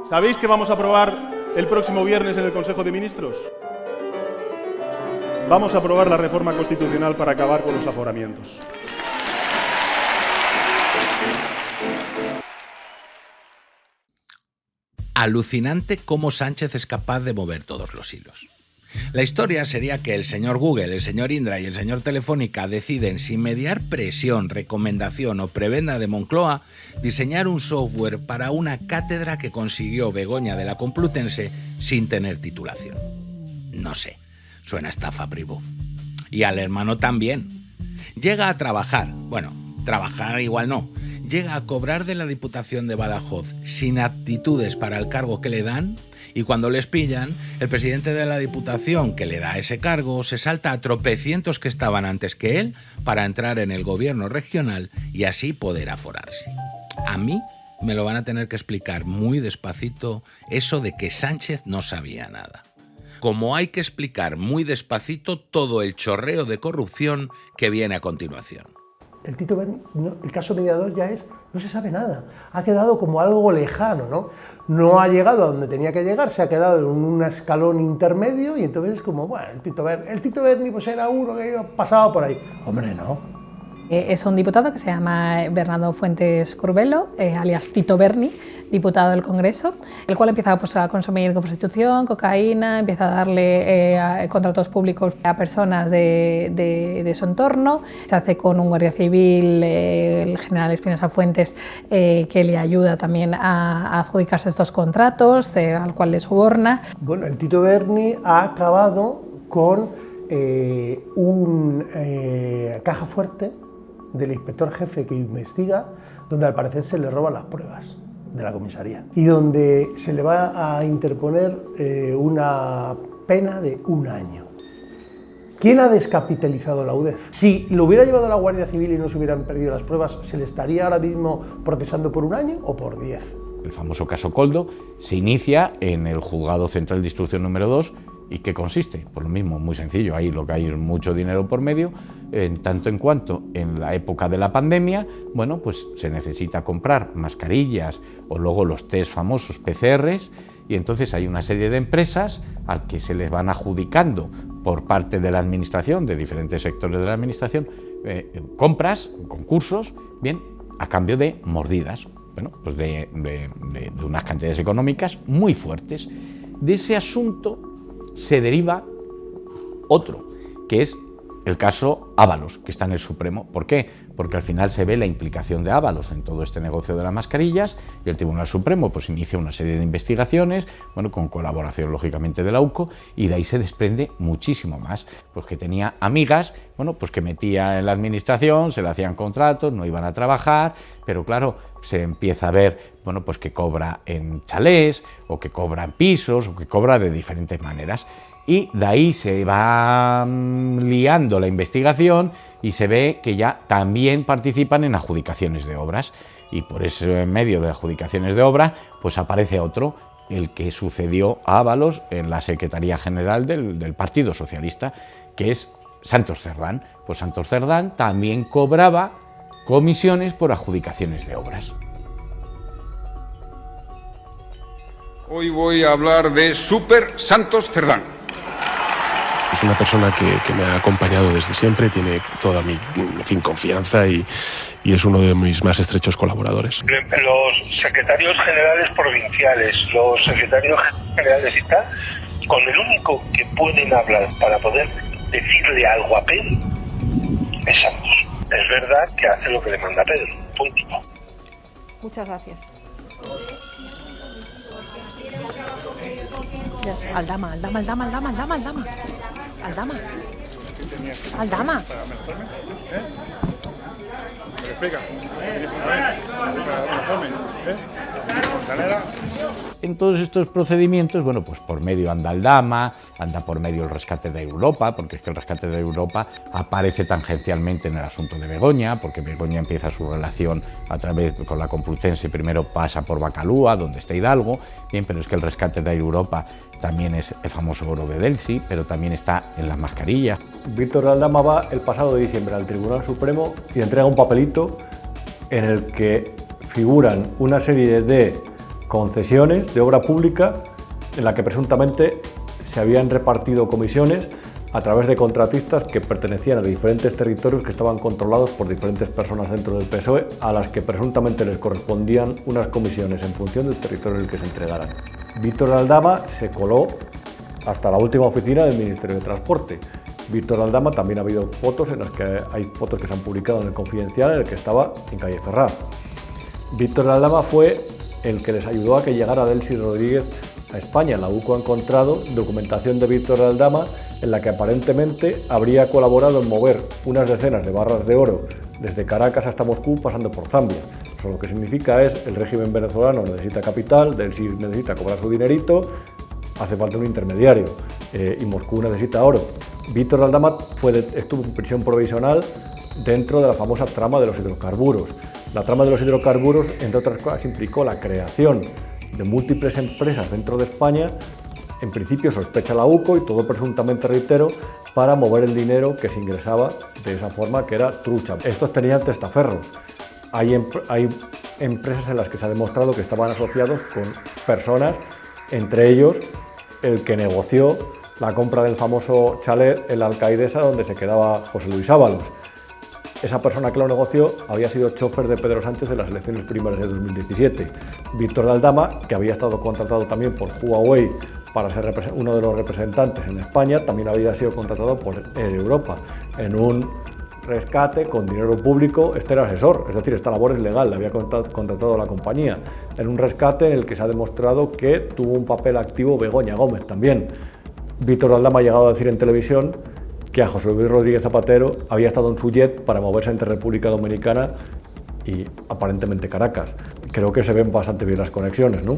¿Sabéis que vamos a aprobar el próximo viernes en el Consejo de Ministros? Vamos a aprobar la reforma constitucional para acabar con los aforamientos.
Alucinante cómo Sánchez es capaz de mover todos los hilos. La historia sería que el señor Google, el señor Indra y el señor Telefónica deciden, sin mediar presión, recomendación o prebenda de Moncloa, diseñar un software para una cátedra que consiguió Begoña de la Complutense sin tener titulación. No sé, suena a estafa privó. Y al hermano también. Llega a trabajar, bueno, trabajar igual no, llega a cobrar de la Diputación de Badajoz sin aptitudes para el cargo que le dan. Y cuando les pillan, el presidente de la Diputación que le da ese cargo se salta a tropecientos que estaban antes que él para entrar en el gobierno regional y así poder aforarse. A mí me lo van a tener que explicar muy despacito eso de que Sánchez no sabía nada. Como hay que explicar muy despacito todo el chorreo de corrupción que viene a continuación.
El Tito Berni, el caso mediador ya es, no se sabe nada, ha quedado como algo lejano, ¿no? No ha llegado a donde tenía que llegar, se ha quedado en un escalón intermedio y entonces es como, bueno, el Tito Berni pues era uno que pasaba por ahí. Hombre, no.
Es un diputado que se llama Bernardo Fuentes Curbelo, alias Tito Berni, diputado del Congreso, el cual empieza pues, a consumir prostitución, cocaína, empieza a darle contratos públicos a personas de su entorno, se hace con un guardia civil, el general Espinosa Fuentes, que le ayuda también a adjudicarse estos contratos, al cual le soborna.
Bueno, el Tito Berni ha acabado con un caja fuerte del inspector jefe que investiga, donde al parecer se le roban las pruebas de la comisaría y donde se le va a interponer una pena de 1 año. ¿Quién ha descapitalizado la UDEF? Si lo hubiera llevado a la Guardia Civil y no se hubieran perdido las pruebas, ¿se le estaría ahora mismo procesando por 1 año o por 10?
El famoso caso Koldo se inicia en el Juzgado Central de Instrucción número 2. ¿Y qué consiste? Pues lo mismo, muy sencillo, ahí lo que hay es mucho dinero por medio, en tanto en cuanto en la época de la pandemia, bueno, pues se necesita comprar mascarillas o luego los test famosos PCRs y entonces hay una serie de empresas al que se les van adjudicando por parte de la administración, de diferentes sectores de la administración, compras, concursos, bien, a cambio de mordidas, bueno, pues de unas cantidades económicas muy fuertes. De ese asunto se deriva otro, que es el caso Ábalos, que está en el Supremo. ¿Por qué? Porque al final se ve la implicación de Ábalos en todo este negocio de las mascarillas y el Tribunal Supremo pues inicia una serie de investigaciones, bueno, con colaboración lógicamente de la UCO, y de ahí se desprende muchísimo más, pues que tenía amigas, bueno, pues que metía en la administración, se le hacían contratos, no iban a trabajar, pero claro, se empieza a ver, bueno, pues que cobra en chalés, o que cobra en pisos, o que cobra de diferentes maneras. Y de ahí se va liando la investigación y se ve que ya también participan en adjudicaciones de obras. Y por ese medio de adjudicaciones de obras, pues aparece otro, el que sucedió a Ábalos en la Secretaría General del Partido Socialista, que es Santos Cerdán. Pues Santos Cerdán también cobraba comisiones por adjudicaciones de obras.
Hoy voy a hablar de Super Santos Cerdán.
Es una persona que me ha acompañado desde siempre, tiene toda mi confianza y es uno de mis más estrechos colaboradores.
Los secretarios generales provinciales, los secretarios generales y tal, con el único que pueden hablar para poder decirle algo a Pedro es Santos. Es verdad que hace lo que le manda Pedro, punto.
Muchas gracias. Ya está. Aldama.
En todos estos procedimientos, bueno, pues por medio anda Aldama, anda por medio el rescate de Europa, porque es que el rescate de Europa aparece tangencialmente en el asunto de Begoña, porque Begoña empieza su relación a través con la Complutense, primero pasa por Bacalúa, donde está Hidalgo, bien, pero es que el rescate de Europa también es el famoso oro de Delcy, pero también está en las mascarillas.
Víctor Aldama va el pasado de diciembre al Tribunal Supremo y entrega un papelito en el que figuran una serie de concesiones de obra pública en la que presuntamente se habían repartido comisiones a través de contratistas que pertenecían a diferentes territorios que estaban controlados por diferentes personas dentro del PSOE, a las que presuntamente les correspondían unas comisiones en función del territorio en el que se entregaran. Víctor de Aldama se coló hasta la última oficina del Ministerio de Transporte. Víctor de Aldama también ha habido fotos en las que hay fotos que se han publicado en el Confidencial en el que estaba en calle Ferraz. Víctor de Aldama fue el que les ayudó a que llegara Delcy Rodríguez a España. La UCO ha encontrado documentación de Víctor de Aldama en la que aparentemente habría colaborado en mover unas decenas de barras de oro desde Caracas hasta Moscú pasando por Zambia. Eso lo que significa es el régimen venezolano necesita capital, Delcy necesita cobrar su dinerito, hace falta un intermediario y Moscú necesita oro. Víctor de Aldama estuvo en prisión provisional dentro de la famosa trama de los hidrocarburos. La trama de los hidrocarburos, entre otras cosas, implicó la creación de múltiples empresas dentro de España, en principio sospecha la UCO y todo presuntamente, reitero, para mover el dinero que se ingresaba de esa forma que era trucha. Estos tenían testaferros. Hay empresas en las que se ha demostrado que estaban asociados con personas, entre ellos el que negoció la compra del famoso chalet en la Alcaidesa donde se quedaba José Luis Ábalos. Esa persona que lo negoció había sido chofer de Pedro Sánchez en las elecciones primarias de 2017. Víctor de Aldama, que había estado contratado también por Huawei para ser uno de los representantes en España, también había sido contratado por Europa en un rescate con dinero público. Este era asesor, es decir, esta labor es legal, le había contratado a la compañía, en un rescate en el que se ha demostrado que tuvo un papel activo Begoña Gómez también. Víctor de Aldama ha llegado a decir en televisión que a José Luis Rodríguez Zapatero había estado en su jet para moverse entre República Dominicana y aparentemente Caracas. Creo que se ven bastante bien las conexiones, ¿no?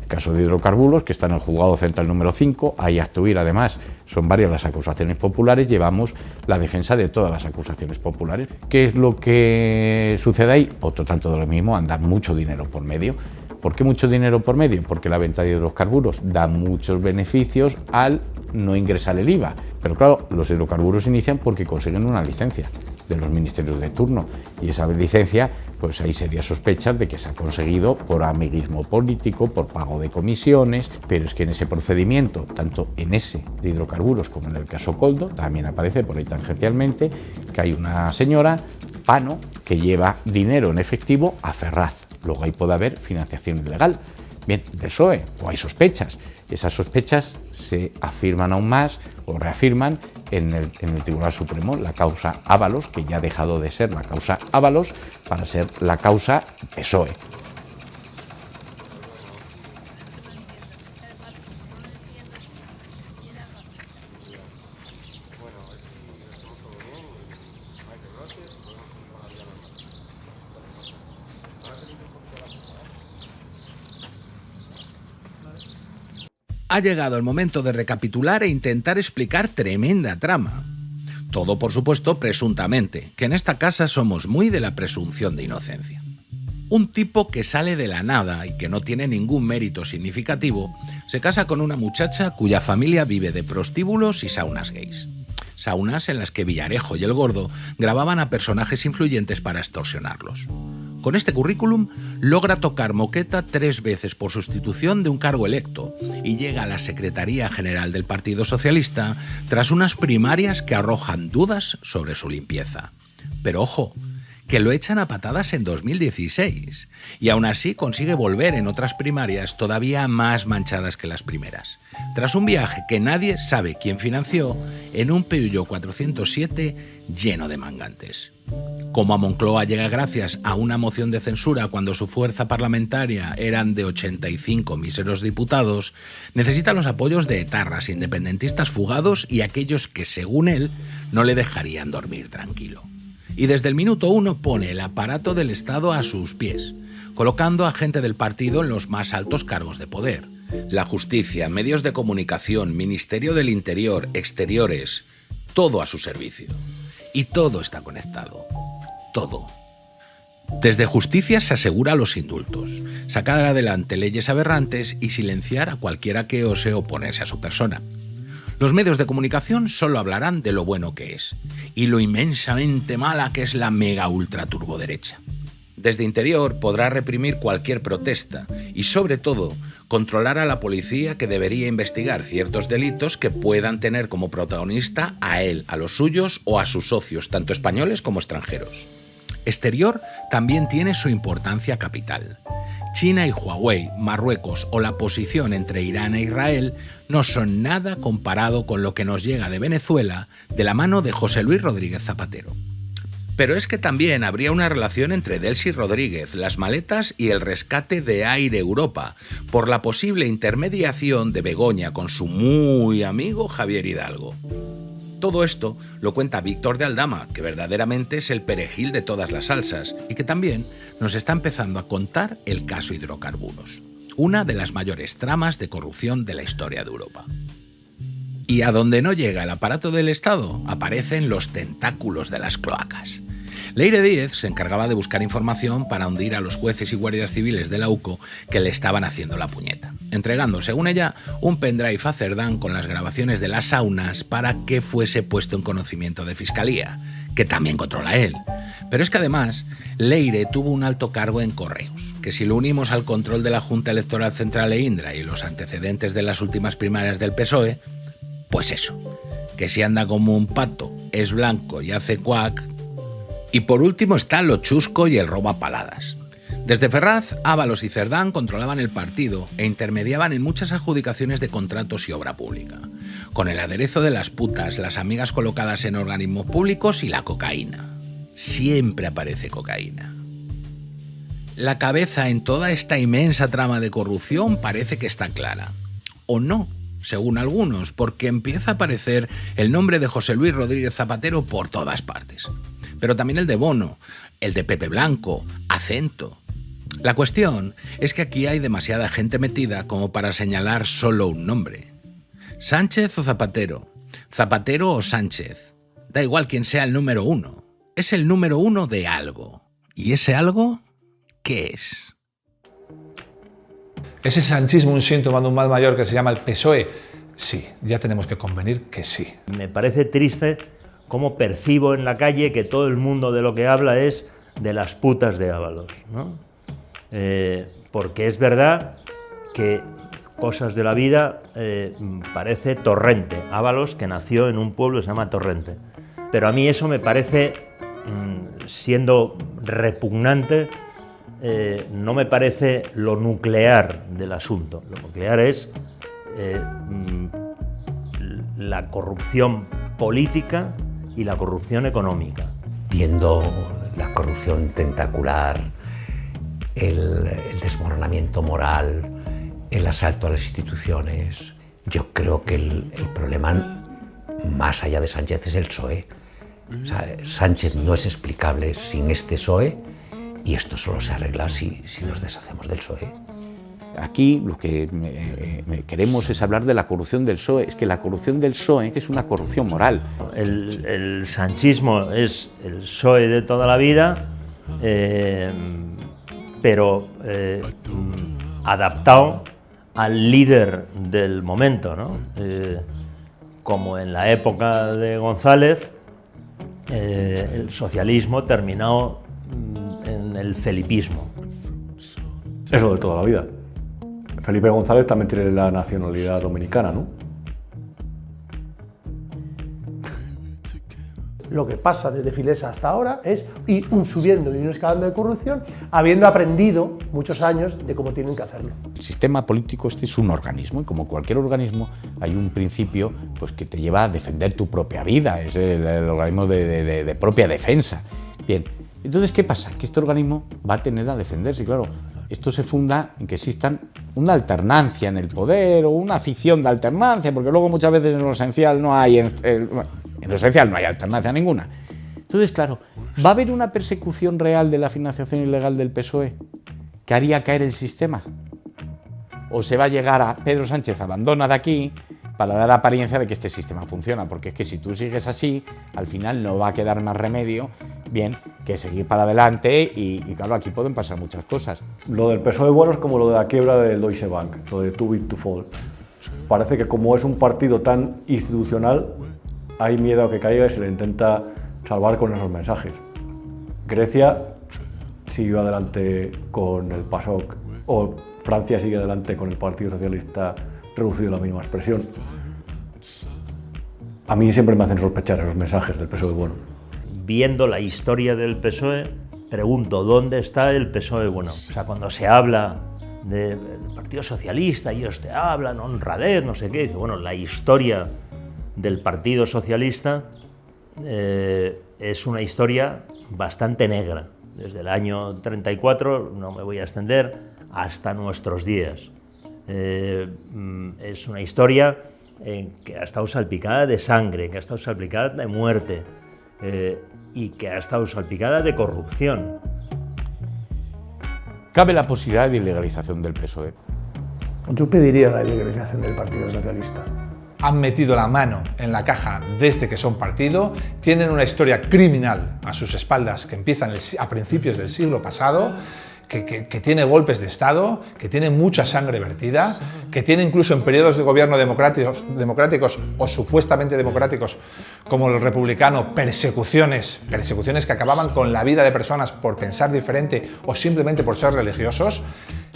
Caso de hidrocarburos, que está en el juzgado central número 5, hay acto huir, además, son varias las acusaciones populares, llevamos la defensa de todas las acusaciones populares. ¿Qué es lo que sucede ahí? Otro tanto de lo mismo, anda mucho dinero por medio. ¿Por qué mucho dinero por medio? Porque la venta de hidrocarburos da muchos beneficios al no ingresar el IVA. Pero claro, los hidrocarburos inician porque consiguen una licencia de los ministerios de turno y esa licencia, pues hay serias sospechas de que se ha conseguido por amiguismo político, por pago de comisiones, pero es que en ese procedimiento, tanto en ese de hidrocarburos como en el caso Coldo, también aparece por ahí tangencialmente que hay una señora, Pano, que lleva dinero en efectivo a Ferraz. Luego ahí puede haber financiación ilegal, bien, del PSOE, o hay sospechas. Esas sospechas se afirman aún más o reafirman en el Tribunal Supremo, la causa Ábalos, que ya ha dejado de ser la causa Ábalos para ser la causa PSOE.
Ha llegado el momento de recapitular e intentar explicar tremenda trama. Todo, por supuesto, presuntamente, que en esta casa somos muy de la presunción de inocencia. Un tipo que sale de la nada y que no tiene ningún mérito significativo, se casa con una muchacha cuya familia vive de prostíbulos y saunas gays. Saunas en las que Villarejo y el Gordo grababan a personajes influyentes para extorsionarlos. Con este currículum logra tocar moqueta 3 veces por sustitución de un cargo electo y llega a la Secretaría General del Partido Socialista tras unas primarias que arrojan dudas sobre su limpieza. Pero ojo, que lo echan a patadas en 2016 y aún así consigue volver en otras primarias todavía más manchadas que las primeras, tras un viaje que nadie sabe quién financió en un Peugeot 407 lleno de mangantes. Como a Moncloa llega gracias a una moción de censura cuando su fuerza parlamentaria eran de 85 míseros diputados, necesita los apoyos de etarras, independentistas fugados y aquellos que, según él, no le dejarían dormir tranquilo. Y desde el minuto 1 pone el aparato del Estado a sus pies, colocando a gente del partido en los más altos cargos de poder. La justicia, medios de comunicación, Ministerio del Interior, Exteriores, todo a su servicio. Y todo está conectado. Todo. Desde justicia se asegura los indultos, sacar adelante leyes aberrantes y silenciar a cualquiera que ose oponerse a su persona. Los medios de comunicación solo hablarán de lo bueno que es y lo inmensamente mala que es la mega ultra turboderecha. Desde Interior podrá reprimir cualquier protesta y, sobre todo, controlar a la policía, que debería investigar ciertos delitos que puedan tener como protagonista a él, a los suyos o a sus socios, tanto españoles como extranjeros. Exterior también tiene su importancia capital. China y Huawei, Marruecos o la posición entre Irán e Israel no son nada comparado con lo que nos llega de Venezuela de la mano de José Luis Rodríguez Zapatero. Pero es que también habría una relación entre Delcy Rodríguez, las maletas y el rescate de Air Europa, por la posible intermediación de Begoña con su muy amigo Javier Hidalgo. Todo esto lo cuenta Víctor de Aldama, que verdaderamente es el perejil de todas las salsas y que también nos está empezando a contar el caso Hidrocarburos, una de las mayores tramas de corrupción de la historia de Europa. Y a donde no llega el aparato del Estado, aparecen los tentáculos de las cloacas. Leire Díez se encargaba de buscar información para hundir a los jueces y guardias civiles de la UCO que le estaban haciendo la puñeta, entregando, según ella, un pendrive a Cerdán con las grabaciones de las saunas para que fuese puesto en conocimiento de Fiscalía, que también controla él. Pero es que además, Leire tuvo un alto cargo en Correos, que si lo unimos al control de la Junta Electoral Central e Indra y los antecedentes de las últimas primarias del PSOE, pues eso, que si anda como un pato, es blanco y hace cuac. Y por último está lo chusco y el robo a paladas. Desde Ferraz, Ábalos y Cerdán controlaban el partido e intermediaban en muchas adjudicaciones de contratos y obra pública, con el aderezo de las putas, las amigas colocadas en organismos públicos y la cocaína. Siempre aparece cocaína. La cabeza en toda esta inmensa trama de corrupción parece que está clara. O no, según algunos, porque empieza a aparecer el nombre de José Luis Rodríguez Zapatero por todas partes. Pero también el de Bono, el de Pepe Blanco, Acento. La cuestión es que aquí hay demasiada gente metida como para señalar solo un nombre. ¿Sánchez o Zapatero? ¿Zapatero o Sánchez? Da igual quién sea el número uno. Es el número uno de algo. ¿Y ese algo qué es?
¿Es el sanchismo un síntoma de un mal mayor que se llama el PSOE? Sí, ya tenemos que convenir que sí.
Me parece triste cómo percibo en la calle que todo el mundo de lo que habla es de las putas de Ábalos, ¿no? Porque es verdad que cosas de la vida parece Torrente. Ábalos, que nació en un pueblo que se llama Torrente. Pero a mí eso me parece, siendo repugnante, no me parece lo nuclear del asunto. Lo nuclear es la corrupción política y la corrupción económica.
Viendo la corrupción tentacular, el desmoronamiento moral, el asalto a las instituciones, yo creo que el problema, más allá de Sánchez, es el PSOE. O sea, Sánchez no es explicable sin este PSOE y esto solo se arregla si nos deshacemos del PSOE.
Aquí lo que queremos es hablar de la corrupción del PSOE. Es que la corrupción del PSOE es una corrupción moral.
El sanchismo es el PSOE de toda la vida, pero adaptado al líder del momento, ¿no? Como en la época de González, el socialismo terminó en el felipismo.
Es lo de toda la vida. Felipe González también tiene la nacionalidad dominicana, ¿no?
Lo que pasa desde Filesa hasta ahora es ir subiendo y un escalando de corrupción, habiendo aprendido muchos años de cómo tienen que hacerlo.
El sistema político es un organismo y como cualquier organismo hay un principio pues, que te lleva a defender tu propia vida, es el organismo de propia defensa. Bien, entonces ¿qué pasa? Que este organismo va a tener a defenderse, claro. Esto se funda en que existan una alternancia en el poder o una ficción de alternancia, porque luego muchas veces en lo esencial no hay, en lo esencial no hay alternancia ninguna. Entonces, claro, ¿va a haber una persecución real de la financiación ilegal del PSOE que haría caer el sistema? ¿O se va a llegar a Pedro Sánchez abandona de aquí para dar apariencia de que este sistema funciona? Porque es que si tú sigues así, al final no va a quedar más remedio, bien, que seguir para adelante y claro, aquí pueden pasar muchas cosas.
Lo del PSOE bueno es como lo de la quiebra del Deutsche Bank, lo de too big to fall. Parece que como es un partido tan institucional, hay miedo a que caiga y se le intenta salvar con esos mensajes. Grecia siguió adelante con el PASOK, o Francia sigue adelante con el Partido Socialista reducido a la mínima expresión. A mí siempre me hacen sospechar esos mensajes del PSOE bueno.
Viendo la historia del PSOE, pregunto, ¿dónde está el PSOE bueno? O sea, cuando se habla del Partido Socialista, ellos te hablan, honradez, no sé qué. Bueno, la historia del Partido Socialista es una historia bastante negra. Desde el año 34, no me voy a extender, hasta nuestros días. Es una historia que ha estado salpicada de sangre, que ha estado salpicada de muerte y que ha estado salpicada de corrupción.
¿Cabe la posibilidad de ilegalización del PSOE?
Yo pediría la ilegalización del Partido Socialista.
Han metido la mano en la caja desde que son partido, tienen una historia criminal a sus espaldas que empiezan a principios del siglo pasado, que tiene golpes de Estado, que tiene mucha sangre vertida, que tiene incluso en periodos de gobierno democráticos o supuestamente democráticos como el republicano, persecuciones que acababan con la vida de personas por pensar diferente o simplemente por ser religiosos.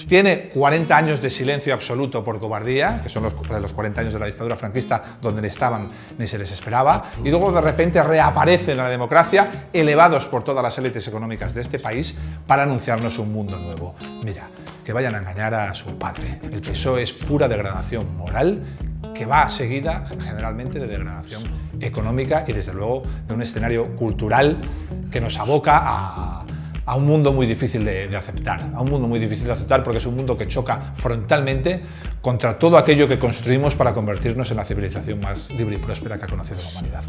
Tiene 40 años de silencio absoluto por cobardía, que son los 40 años de la dictadura franquista, donde ni se les esperaba, y luego de repente reaparecen en la democracia, elevados por todas las élites económicas de este país, para anunciarnos un mundo nuevo. Mira, que vayan a engañar a su padre. El PSOE es pura degradación moral, que va seguida generalmente de degradación económica y desde luego de un escenario cultural que nos aboca a un mundo muy difícil de aceptar, porque es un mundo que choca frontalmente contra todo aquello que construimos para convertirnos en la civilización más libre y próspera que ha conocido la humanidad.